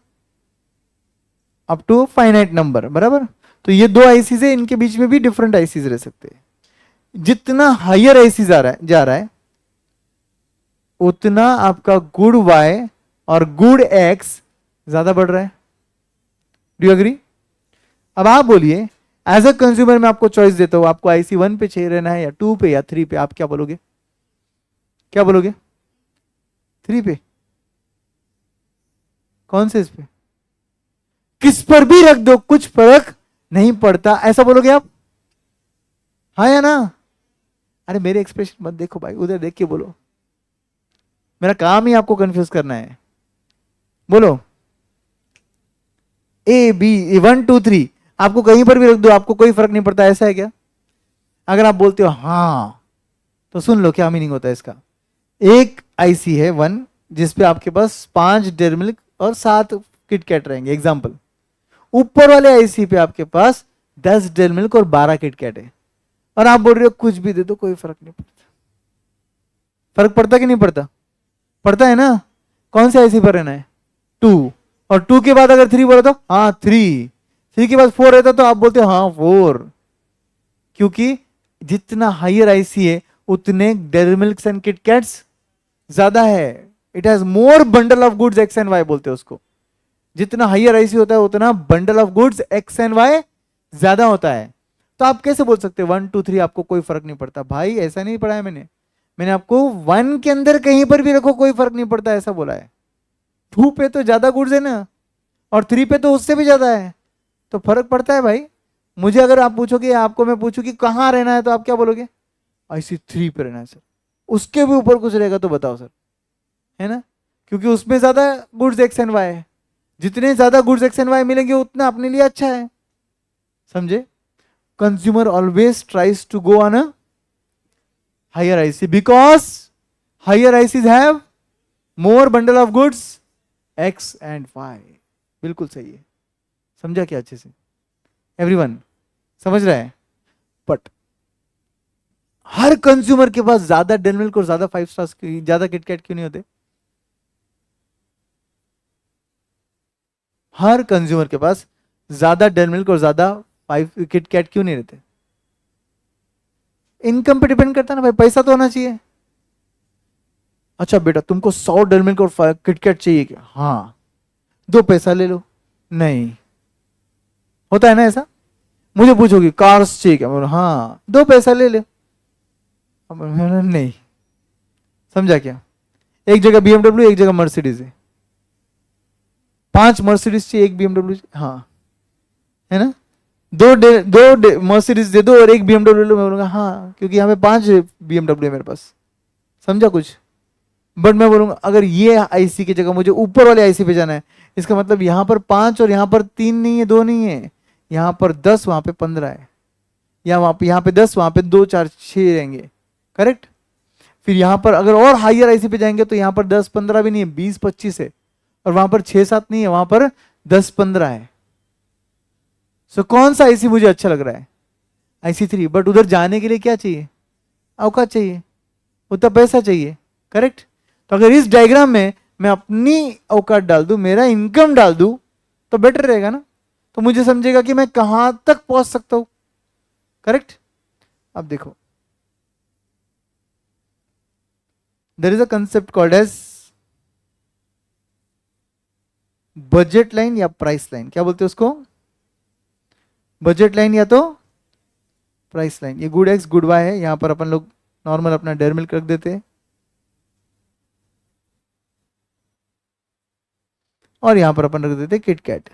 अप टू फाइनाइट नंबर, बराबर। तो ये दो आईसीज है, इनके बीच में भी डिफरेंट आईसीज रह सकते हैं। जितना हायर आईसीज जा रहा है उतना आपका गुड वाई और गुड एक्स ज्यादा बढ़ रहा है। Do you agree? अब आप बोलिए, एज अ कंज्यूमर मैं आपको चॉइस देता हूं, आपको IC1 पे चाहिए रहना है या 2 पे या 3 पे, आप क्या बोलोगे? क्या बोलोगे? 3 पे? कौन से? इस पे किस पर भी रख दो कुछ फर्क नहीं पड़ता, ऐसा बोलोगे आप? हाँ या ना? अरे मेरे एक्सप्रेशन मत देखो भाई, उधर देख के बोलो, मेरा काम ही आपको कंफ्यूज करना है। बोलो A, B, 1, 2, 3, आपको कहीं पर भी रख दो, आपको कोई फर्क नहीं पड़ता, ऐसा है क्या? अगर आप बोलते हो हाँ, तो सुन लो क्या मीनिंग होता है इसका। एक आईसी है 1 जिसपे आपके पास 5 डेयरी मिल्क और 7 किटकैट रहेंगे, एग्जाम्पल। ऊपर वाले आईसी पे आपके पास 10 डेयरी मिल्क और 12 किटकैट है, और आप बोल रहे हो कुछ भी दे दो कोई फर्क नहीं पड़ता। फर्क पड़ता कि नहीं पड़ता? पड़ता है ना। कौन से आईसी पर रहना है? 2, और 2 के बाद अगर 3 बोला तो हाँ 3 के बाद 4 रहता तो आप बोलते हो हाँ 4, क्योंकि जितना हायर आईसी है उतने डेयरी मिल्क एंड किटकैट्स ज्यादा है। It has more bundle of goods X and Y बोलते हैं उसको। जितना हायर आईसी होता है उतना bundle of goods X and Y ज्यादा होता है। तो आप कैसे बोल सकते हैं 1, 2, 3 आपको कोई फर्क नहीं पड़ता? भाई ऐसा नहीं पढ़ा है मैंने आपको 1 के अंदर कहीं पर भी रखो कोई फर्क नहीं पड़ता ऐसा बोला है। 2 पे तो ज्यादा गुड्स है ना, और 3 पे तो उससे भी ज्यादा है, तो फर्क पड़ता है भाई। मुझे अगर आप पूछोगे, आपको मैं पूछूं कि कहां रहना है, तो आप क्या बोलोगे? IC3 पे रहना है सर। उसके भी ऊपर कुछ रहेगा तो बताओ सर, है ना, क्योंकि उसमें ज्यादा गुड्स एक्स एंड वाई है। जितने ज्यादा गुड्स एक्स एंड वाई मिलेंगे उतना अपने लिए अच्छा है, समझे। Consumer always tries to go on a higher IC because higher ICs have more bundle of goods X and Y. बिल्कुल सही है, समझा क्या अच्छे से? एवरीवन समझ रहा है? बट हर कंज्यूमर के पास ज्यादा डेयरी मिल्क और ज्यादा 5 स्टार्स ज्यादा किटकैट क्यों नहीं होते? हर कंज्यूमर के पास ज्यादा डेयरी मिल्क और ज्यादा 5 किटकैट क्यों नहीं रहते? इनकम पे डिपेंड करता है ना भाई, पैसा तो होना चाहिए। अच्छा बेटा तुमको 100 डेयरी मिल्क और 5 किटकैट चाहिए क्या? हाँ, 2 पैसा ले लो। नहीं, होता है ना ऐसा? मुझे पूछोगी कार्स चाहिए क्या? बोलो हाँ, 2 पैसा ले ले। अब मैंने नहीं समझा क्या? एक जगह BMW, एक जगह मर्सिडीज है, 5 मर्सिडीज चाहिए, एक BMW, हाँ है ना? दो मर्सिडीज दे दो और एक BMW ले लो। मैं बोलूंगा हाँ, क्योंकि यहाँ पे 5 BMW है मेरे पास। समझा कुछ? बट मैं बोलूंगा अगर ये आईसी की जगह मुझे ऊपर वाले आईसी पे जाना है, इसका मतलब यहां पर 5 और यहां पर 3 नहीं है, 2 नहीं है, यहां पर 10, वहां पे 15 है, या वहां पे, यहां पे 10, वहां पे 2 4 6 रहेंगे। करेक्ट? फिर यहां पर अगर और हायर आईसी पे जाएंगे तो यहां पर 10 15 भी नहीं है, 20 25 है, और वहां पर 6 7 नहीं है, वहां पर 10 15 है। सो कौन सा आईसी मुझे अच्छा लग रहा है? IC3। बट उधर जाने के लिए क्या चाहिए? औकात चाहिए, उतना पैसा चाहिए। करेक्ट? तो अगर इस डायग्राम में मैं अपनी औकात डाल दूं, मेरा इनकम डाल दूं, तो बेटर रहेगा ना? तो मुझे समझेगा कि मैं कहां तक पहुंच सकता हूं। करेक्ट? अब देखो, there is a concept called as budget line या प्राइस लाइन। क्या बोलते हैं उसको? बजट लाइन या तो प्राइस लाइन। ये गुड एक्स गुड वाई है, यहां पर अपन लोग नॉर्मल अपना डेयरी मिल्क रख देते हैं, और यहां पर अपन रख देते हैं किटकैट।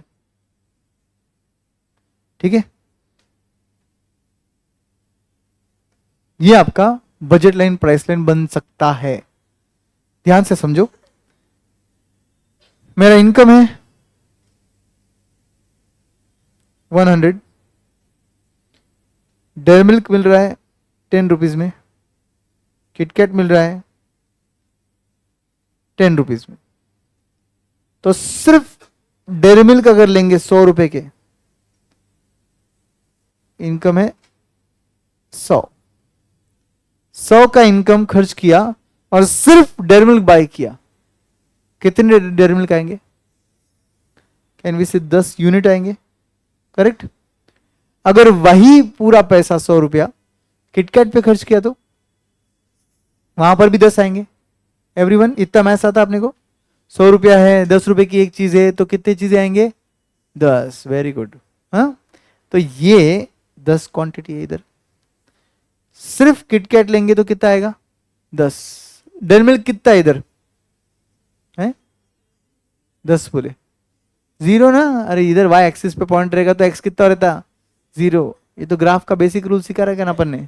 ठीक है? ये आपका बजट लाइन प्राइस लाइन बन सकता है। ध्यान से समझो, मेरा इनकम है 100, डेयरी मिल्क मिल रहा है 10 रुपीज में, किटकैट मिल रहा है 10 रुपीज में। तो सिर्फ डेयरी मिल्क अगर लेंगे 100 रुपए के, इनकम है 100 का इनकम खर्च किया और सिर्फ डेयरी मिल्क बाय किया, कितने डेयरी मिल्क आएंगे? कैन वी से 10 यूनिट आएंगे। करेक्ट? अगर वही पूरा पैसा 100 रुपया किटकैट पे खर्च किया तो वहां पर भी 10 आएंगे। एवरीवन, इतना मैथ्स आता आपने को? 100 रुपया है, 10 रुपए की एक चीज है, तो कितनी चीजें आएंगे? 10। Very good. हाँ, तो ये 10 क्वांटिटी है इधर। सिर्फ किटकैट लेंगे तो कितना आएगा? 10। डेयरी मिल्क कितना है इधर? है 10 बोले 0 ना? अरे इधर वाई एक्सिस पे पॉइंट रहेगा तो एक्स कितना रहता? 0। ये तो ग्राफ का बेसिक रूल सिखा रहेगा ना अपन ने।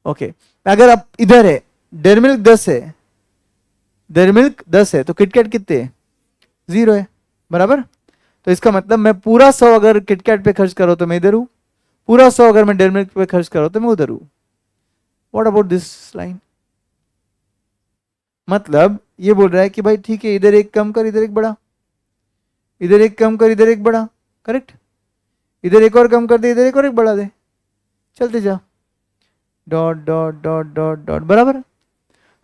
ओके, अगर आप इधर है, डेयरी मिल्क 10 है, डेयरी मिल्क 10 है, तो किटकैट कितने है? 0 है। बराबर? तो इसका मतलब मैं पूरा 100 अगर किटकैट पे खर्च करो तो मैं इधर हूं, पूरा 100 अगर मैं डेयरी मिल्क पे खर्च करो तो मैं उधर हूं। What about this line? मतलब ये बोल रहा है कि भाई ठीक है, इधर एक कम कर, इधर एक बढ़ा, इधर एक कम कर, इधर एक बढ़ा। करेक्ट? इधर एक और कम कर दे, इधर एक और एक बढ़ा दे, चलते जा, dot dot dot dot dot. बराबर?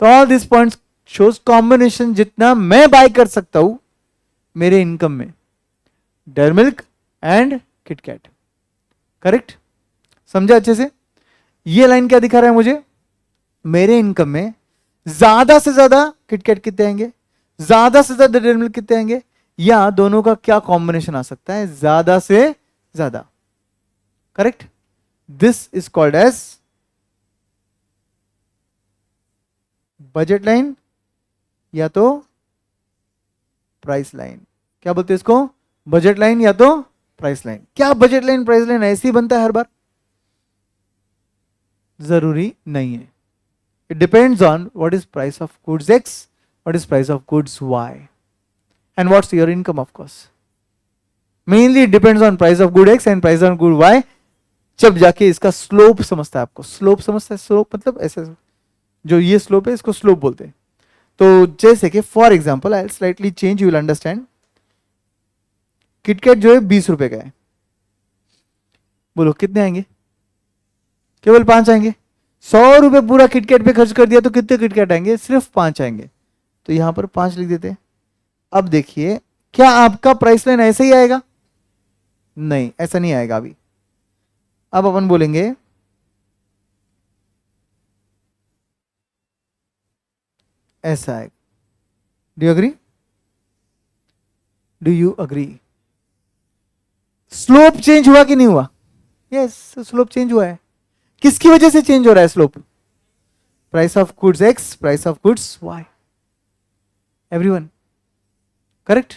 तो all this points shows combination जितना मैं बाय कर सकता हूं मेरे इनकम में, dairy milk and KitKat. Correct? समझा अच्छे से? ये लाइन क्या दिखा रहा है मुझे? मेरे इनकम में ज्यादा से ज्यादा किटकैट कितने आएंगे, ज्यादा से ज्यादा डेयरी मिल्क कितने आएंगे, या दोनों का क्या कॉम्बिनेशन आ सकता है, ज्यादा से ज्यादा। Correct? This is called as budget line या तो प्राइस लाइन। क्या बोलते हैं इसको? बजट लाइन या तो प्राइस लाइन। क्या बजट लाइन प्राइस लाइन ऐसे ही बनता है हर बार? जरूरी नहीं है। It depends on what is price of goods X, what is price of goods Y, and what's your income of course. Mainly it depends on price of good X and price on good Y. जब जाके इसका slope समझता है, आपको slope समझता है? Slope मतलब ऐसे, जो ये स्लोप है इसको स्लोप बोलते हैं। तो जैसे कि for example I slightly change, you will understand. KitKat जो है 20 रुपए का है, बोलो कितने आएंगे? केवल 5 आएंगे। 100 रुपए पूरा किटकैट पे खर्च कर दिया तो कितने किटकैट आएंगे? सिर्फ 5 आएंगे। तो यहां पर 5 लिख देते हैं। अब देखिए क्या आपका प्राइस लाइन ऐसे ही आएगा? नहीं, ऐसा नहीं आएगा अभी। अब अपन बोलेंगे ऐसा है। Do you agree? Do you agree? Slope change हुआ कि नहीं हुआ? यस, स्लोप चेंज हुआ है। किसकी वजह से चेंज हो रहा है slope? Price of goods X, price of goods Y. Everyone correct?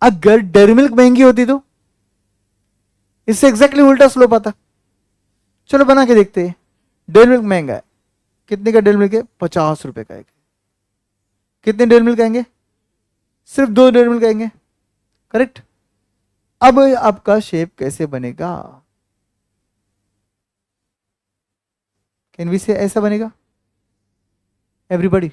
अगर डेयरी मिल्क महंगी होती तो इससे एग्जैक्टली उल्टा स्लोप आता। चलो बना के देखते हैं। डेयरी मिल्क महंगा है, कितने का डेयरी मिल्क है? 50 रुपए का है। कितने डेयरी मिल्क आएंगे? सिर्फ 2 डेयरी मिल्क आएंगे, करेक्ट? अब आपका शेप कैसे बनेगा? कैन वी से ऐसा बनेगा? Everybody,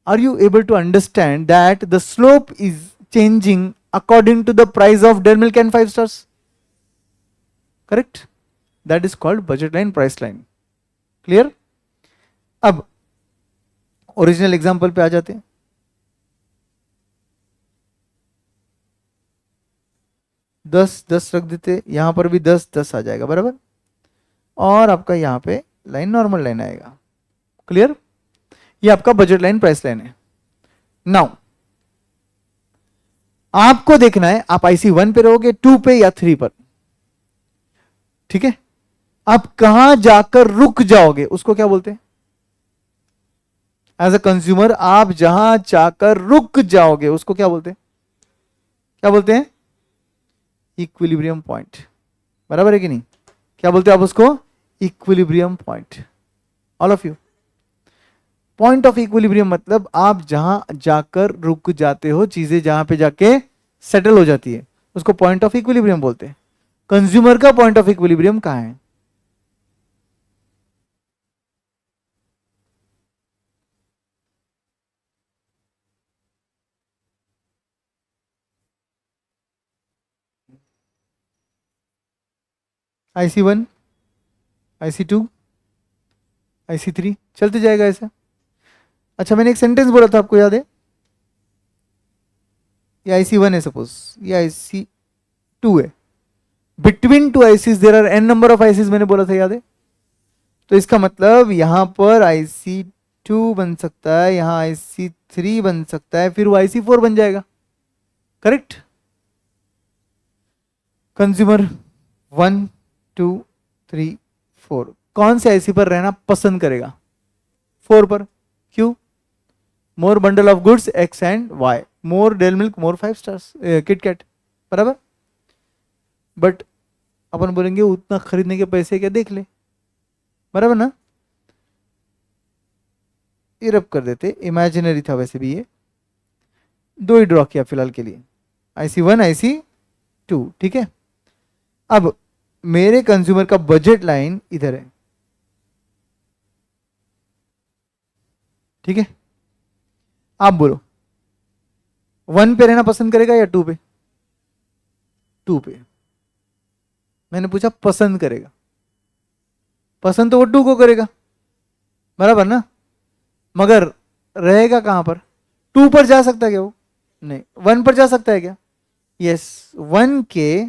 are you able to understand that the slope is changing according to the price of Dairy Milk and 5 stars? Correct? That is called budget line, price line. Clear? अब original example पे आ जाते हैं। 10 रख देते, यहां पर भी 10 आ जाएगा बराबर, और आपका यहां पे लाइन नॉर्मल लाइन आएगा। क्लियर? ये आपका बजट लाइन, प्राइस लाइन है। नाउ आपको देखना है आप आईसी 1 पे रहोगे, 2 पे या 3 पर। ठीक है? आप कहां जाकर रुक जाओगे उसको क्या बोलते हैं? एज अ कंज्यूमर आप जहां जाकर रुक जाओगे उसको क्या बोलते हैं? क्या बोलते हैं? Equilibrium point. बराबर है कि नहीं? क्या बोलते हैं आप उसको? Equilibrium point. All of you, point of equilibrium मतलब आप जहां जाकर रुक जाते हो, चीजें जहां पे जाके सेटल हो जाती है, उसको पॉइंट ऑफ इक्विलिब्रियम बोलते हैं। कंज्यूमर का पॉइंट ऑफ इक्विलिब्रियम कहां है? आईसी 1, आईसी 2, आईसी 3, चलते जाएगा ऐसा। अच्छा, मैंने एक सेंटेंस बोला था, आपको याद है? ये आईसी 1 है सपोज, ये आईसी 2 है। Between two ICs there are N number of ICs, मैंने बोला था, याद है? तो इसका मतलब यहां पर आईसी 2 बन सकता है, यहां आईसी 3 बन सकता है, फिर वो आईसी 4 बन जाएगा। करेक्ट? कंज्यूमर 1, 2, 3, 4 कौन से आईसी पर रहना पसंद करेगा? 4 पर। क्यों? More bundle of goods X and Y, more Dairy Milk, more 5 stars KitKat, बराबर। बट अपन बोलेंगे उतना खरीदने के पैसे क्या, देख ले, बराबर ना? ये रब कर देते, इमेजिनरी था वैसे भी ये, 2 ही ड्रॉ किया फिलहाल के लिए, आईसी 1, आईसी 2। ठीक है? अब मेरे कंज्यूमर का बजट लाइन इधर है। ठीक है? आप बोलो 1 पे रहना पसंद करेगा या 2 पे? 2 पे। मैंने पूछा पसंद करेगा, पसंद तो वो 2 को करेगा, बराबर ना? मगर रहेगा कहां पर? 2 पर जा सकता है क्या वो? नहीं। 1 पर जा सकता है क्या? यस, 1 के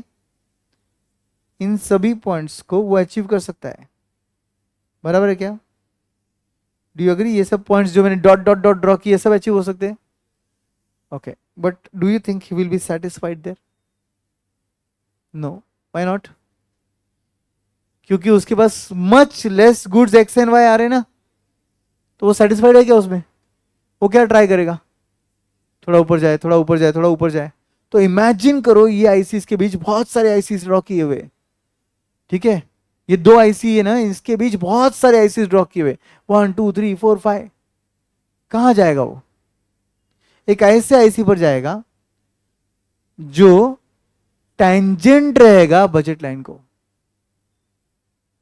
इन सभी पॉइंट्स को वो अचीव कर सकता है, बराबर है क्या? Do you agree? ये सब पॉइंट्स जो मैंने डॉट डॉट डॉट ड्रॉ किए सब अचीव हो सकते हैं। Okay, but do you think he will be satisfied there? No. Why not? क्योंकि उसके पास much less goods X and Y आ रहे हैं ना, तो वो सेटिस्फाइड है क्या उसमें? वो क्या ट्राई करेगा? थोड़ा ऊपर जाए, थोड़ा ऊपर जाए, थोड़ा ऊपर जाए। तो इमेजिन करो ये आईसीस के बीच बहुत सारे आईसीस ड्रॉ किए हुए। ठीक है? ये 2 आईसी है ना, इसके बीच बहुत सारे आईसीस ड्रॉ किए हुए, 1, 2, 3, 4, 5। कहां जाएगा वो? एक ऐसे आईसी पर जाएगा जो टेंजेंट रहेगा बजट लाइन को।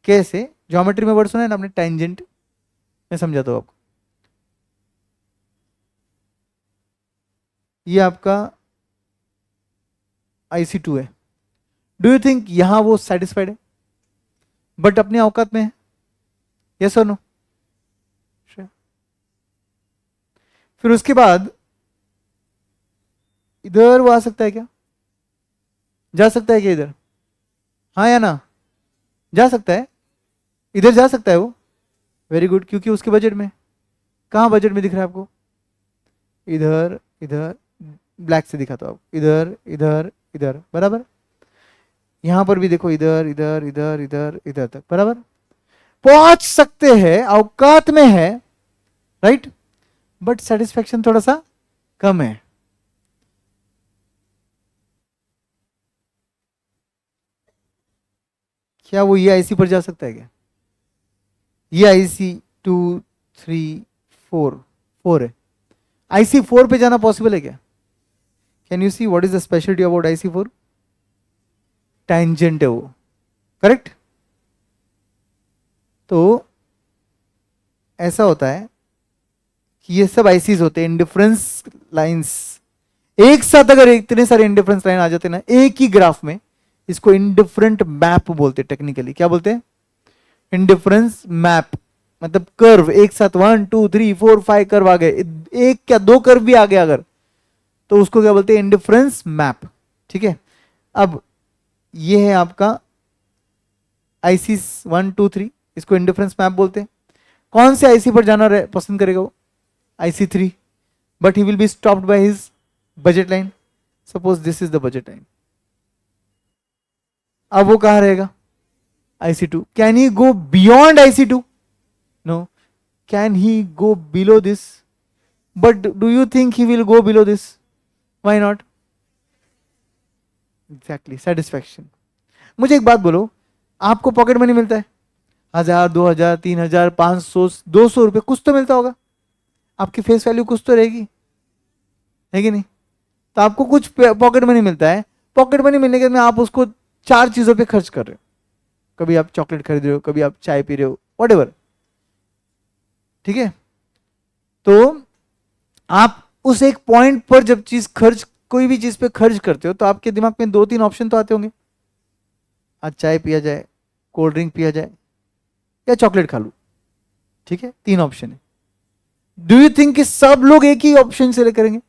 कैसे? ज्योमेट्री में वर्ड सुना है ना आपने, टेंजेंट? मैं समझाता हूं आपको। ये आपका आईसी 2 है। डू यू थिंक यहां वो सेटिस्फाइड है बट अपने औकात में है? यस और नो? फिर उसके बाद इधर वो आ सकता है क्या? जा सकता है क्या इधर? हाँ या ना? जा सकता है, इधर जा सकता है वो। वेरी गुड, क्योंकि उसके बजट में। कहाँ बजट में दिख रहा है आपको? इधर इधर, ब्लैक से दिखाता हूँ आपको, इधर इधर इधर, बराबर। यहां पर भी देखो, इधर इधर इधर इधर इधर तक, बराबर। पहुंच सकते हैं, औकात में है, राइट, बट सेटिस्फेक्शन थोड़ा सा कम है। क्या वो ये आईसी पर जा सकता है क्या? ये आईसी 2 3 4, 4 है, आईसी 4 पे जाना पॉसिबल है क्या? Can you see what is the speciality about IC 4? Tangent है वो, करेक्ट। तो ऐसा होता है कि ये सब आईसीज होते हैं इंडिफरेंस लाइंस। एक साथ अगर इतने सारे इंडिफरेंस लाइन आ जाते हैं ना एक ही ग्राफ में, इसको इंडिफरेंट मैप बोलते हैं। टेक्निकली क्या बोलते हैं? Indifference map. मतलब कर्व एक साथ 1 2 3 4 5 कर्व आ गए, एक क्या दो कर्व भी आ गए अगर, तो उसको क्या बोलते हैं? Indifference map. ठीक है, अब ये है आपका आईसी 1 2 3, इसको इंडिफरेंस मैप बोलते हैं। कौन से आईसी पर जाना पसंद करेगा वो? IC 3, but he will be stopped by his budget line. Suppose this is the budget line, अब वो कहां रहेगा? IC 2। Can he go beyond IC 2? No. Can he go below this? But do you think he will go below this? Why not? Exactly, satisfaction. मुझे एक बात बोलो, आपको pocket money मिलता है 1000 2000 3000 500 200 रुपये, कुछ तो मिलता होगा, आपकी फेस वैल्यू कुछ तो रहेगी, है कि नहीं? तो आपको कुछ पॉकेट मनी मिलता है, पॉकेट मनी मिलने के बाद आप उसको चार चीजों पे खर्च कर रहे हो। कभी आप चॉकलेट खरीद रहे हो, कभी आप चाय पी रहे हो, वॉट, ठीक है। तो आप उस एक पॉइंट पर जब चीज खर्च, कोई भी चीज पे खर्च करते हो, तो आपके दिमाग में दो तीन ऑप्शन तो आते होंगे। आज चाय पिया जाए, कोल्ड ड्रिंक पिया जाए, या चॉकलेट खा लूं। ठीक है, तीन ऑप्शन है। डू यू थिंक कि सब लोग एक ही ऑप्शन से करेंगे?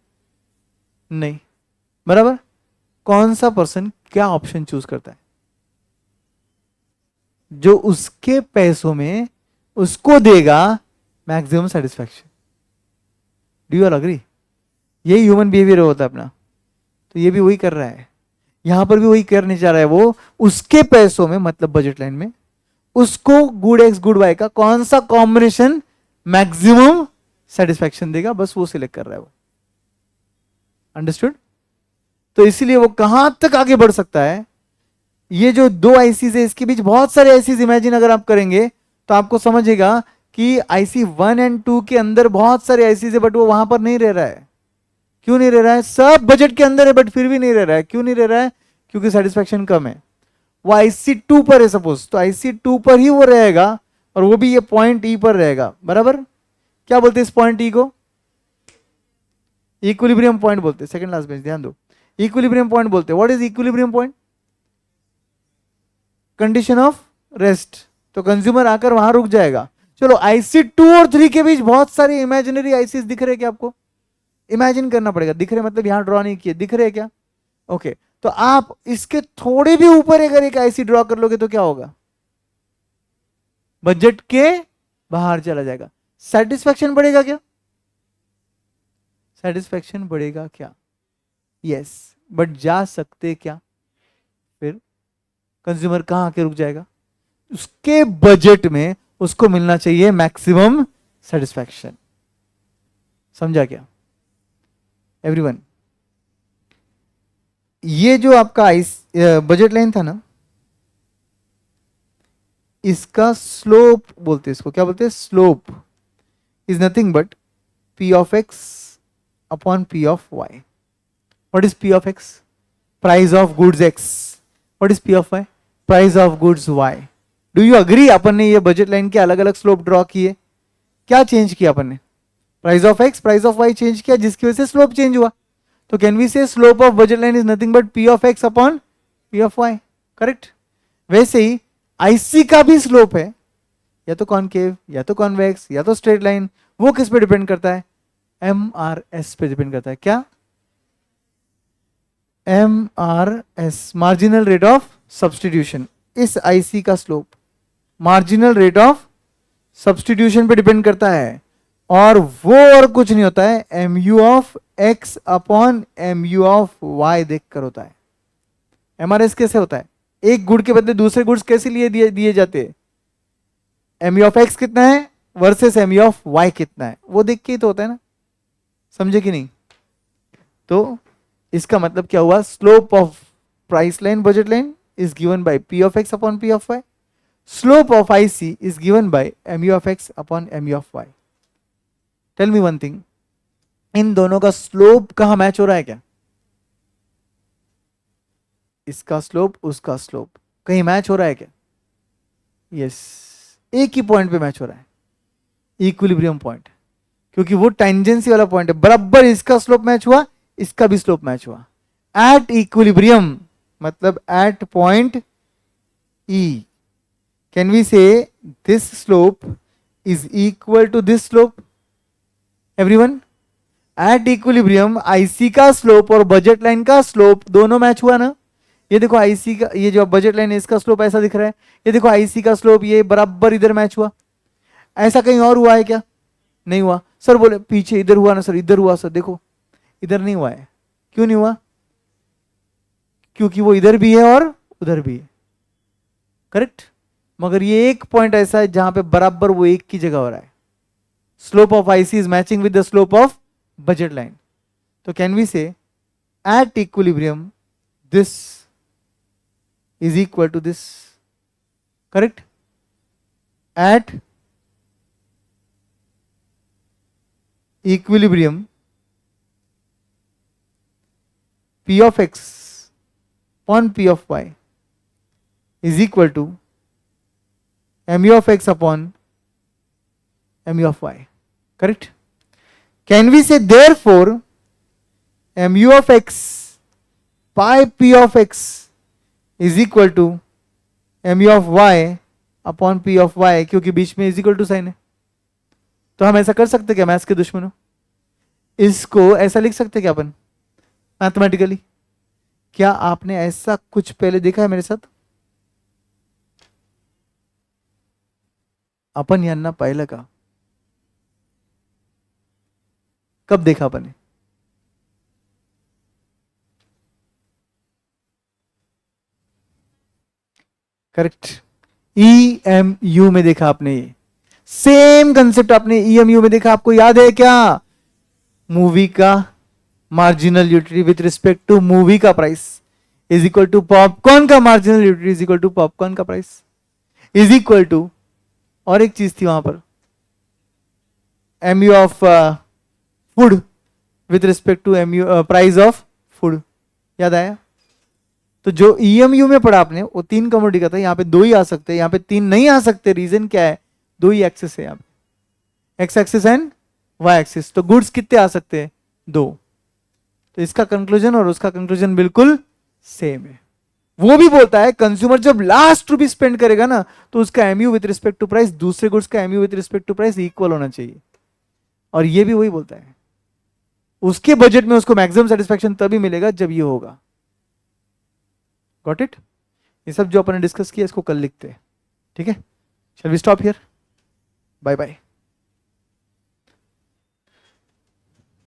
नहीं, बराबर। कौन सा पर्सन क्या ऑप्शन चूज करता है? जो उसके पैसों में उसको देगा maximum satisfaction. Do you all agree? यही ह्यूमन बिहेवियर होता है अपना। तो ये भी वही कर रहा है, यहां पर भी वही करने जा रहा है। वो उसके पैसों में, मतलब बजट लाइन में, उसको गुड एक्स गुड वाई का कौन सा कॉम्बिनेशन मैक्सिमम सेटिस्फैक्शन देगा, बस वो सिलेक्ट कर रहा है वो। अंडरस्टूड? तो इसीलिए वो कहां तक आगे बढ़ सकता है। ये जो दो आईसीज है, इसके बीच बहुत सारे आईसीज इमेजिन अगर आप करेंगे, तो आपको समझेगा कि आईसी 1 और 2 के अंदर बहुत सारे आईसीज है, बट वो वहां पर नहीं रह रहा है। क्यों नहीं रह रहा है? सब बजट के अंदर है, बट फिर भी नहीं रह रहा है। क्यों नहीं रह रहा है? क्योंकि सेटिस्फैक्शन कम है। वो आईसी 2 पर है सपोज, तो आईसी 2 पर ही वो रहेगा, और वो भी ये पॉइंट ई पर रहेगा, बराबर। क्या बोलते हैं इस पॉइंट ई को? इक्विलिब्रियम पॉइंट बोलते हैं। सेकंड लास्ट बेंच, ध्यान दो, इक्विलिब्रियम पॉइंट बोलते हैं। What is equilibrium point? Condition of rest. तो कंज्यूमर आकर वहां रुक जाएगा। चलो, आईसी 2 और 3 के बीच बहुत सारे इमेजिनरी आईसीज दिख रहे हैं क्या आपको? इमेजिन करना पड़ेगा। दिख रहे मतलब यहां ड्रॉ नहीं किए, दिख रहे क्या? ओके, तो आप इसके थोड़े भी ऊपर अगर एक आईसी ड्रॉ कर लोगे तो क्या होगा? बजट के बाहर चला जाएगा। सेटिस्फैक्शन बढ़ेगा क्या? सेटिस्फैक्शन बढ़ेगा क्या? यस, बट जा सकते क्या? फिर कंज्यूमर कहां आके रुक जाएगा? उसके बजट में उसको मिलना चाहिए मैक्सिमम सेटिस्फैक्शन। समझा क्या एवरीवन? ये जो आपका बजट लाइन था ना, इसका स्लोप बोलते हैं। इसको क्या बोलते हैं? Slope is nothing but P of X upon P of Y. What is P of X? Price of goods X. What is P of Y? Price of goods Y. Do you agree? अपन ने ये budget line के अलग अलग slope draw किए, क्या change किया अपन ने? Price of X, price of Y change किया, जिसकी वजह से स्लोप चेंज हुआ। तो can we say slope of budget line is nothing but P of X upon P of Y, correct. वैसे ही आईसी का भी स्लोप है, या तो कॉनकेव, या तो कॉन्वेक्स, या तो स्ट्रेट लाइन। वो किस पे डिपेंड करता है? एमआरएस पे डिपेंड करता है। क्या? MRS marginal rate of substitution, इस IC का slope marginal rate of substitution पे डिपेंड करता है, और वो और कुछ नहीं होता है MU of X upon MU of Y देखकर होता है। MRS कैसे होता है? एक गुड के बदले दूसरे गुड्स कैसे लिए दिए जाते हैं? MU ऑफ X कितना है वर्सेस MU ऑफ Y कितना है, वो देख के ही तो होता है ना, समझे कि नहीं? तो इसका मतलब क्या हुआ? Slope of price line budget line is given by P of X upon P of Y, slope of IC is given by MU of X upon MU of Y। Tell me one thing, इन दोनों का slope कहां match हो रहा है क्या? इसका slope उसका स्लोप कहीं मैच हो रहा है क्या? यस, एक ही पॉइंट पे मैच हो रहा है, इक्विलिब्रियम पॉइंट, क्योंकि वो टेंजेंसी वाला पॉइंट है। बराबर इसका स्लोप मैच हुआ, इसका भी स्लोप मैच हुआ एट इक्विलिब्रियम, मतलब at point E। Can we say this slope is equal to this slope? Everyone, at equilibrium IC का स्लोप और बजट लाइन का स्लोप दोनों मैच हुआ ना? ये देखो IC का, ये जो बजट लाइन है इसका स्लोप ऐसा दिख रहा है, ये देखो IC का स्लोप ये बराबर इधर मैच हुआ। ऐसा कहीं और हुआ है क्या? नहीं हुआ। सर बोले पीछे इधर हुआ ना सर, इधर हुआ सर, देखो इधर नहीं हुआ है। क्यों नहीं हुआ? क्योंकि वो इधर भी है और उधर भी है, करेक्ट। मगर ये एक पॉइंट ऐसा है जहां पे बराबर वो एक की जगह हो रहा है, slope of IC is matching with the slope of budget line. तो कैन वी से at equilibrium this is equal to this, correct? At equilibrium P of X upon P of Y is equal to MU of X upon MU of Y, correct? Can we say therefore MU of X by P of X is equal to MU of Y upon P of Y, क्योंकि बीच में is equal to sign है। तो हम ऐसा कर सकते क्या maths के दुश्मनों? इसको ऐसा लिख सकते क्या अपन मैथमेटिकली? क्या आपने ऐसा कुछ पहले देखा है मेरे साथ? अपन यांना पाहिलं का? कब देखा अपन ने? करेक्ट, EMU में देखा आपने। ये सेम कंसेप्ट आपने EMU में देखा, आपको याद है क्या? मूवी का marginal utility with respect to movie का price is equal to popcorn का marginal utility is equal to popcorn का प्राइस इज इक्वल टू, और एक चीज थी वहां पर, MU of food with respect to MU price of food. याद आया? तो जो EMU में पढ़ा आपने वो 3 कमोडिटी का था, यहाँ पे 2 ही आ सकते हैं, यहाँ पे 3 नहीं आ सकते। रीजन क्या है? 2 ही एक्सिस है यहाँ पे, X axis and Y axis. तो गुड्स कितने आ सकते हैं? 2। तो इसका कंक्लूजन और उसका कंक्लूजन बिल्कुल सेम है। वो भी बोलता है कंज्यूमर जब लास्ट रुपी स्पेंड करेगा ना, तो उसका MU with respect to price दूसरे गुड्स का MU with respect to price equal होना चाहिए। और ये भी वही बोलता है, उसके बजट में उसको मैक्सिमम सेटिस्फैक्शन तभी मिलेगा जब ये होगा। Got it? ये सब जो अपन ने डिस्कस किया इसको कल लिखते हैं, ठीक है? Shall we stop here? Bye bye.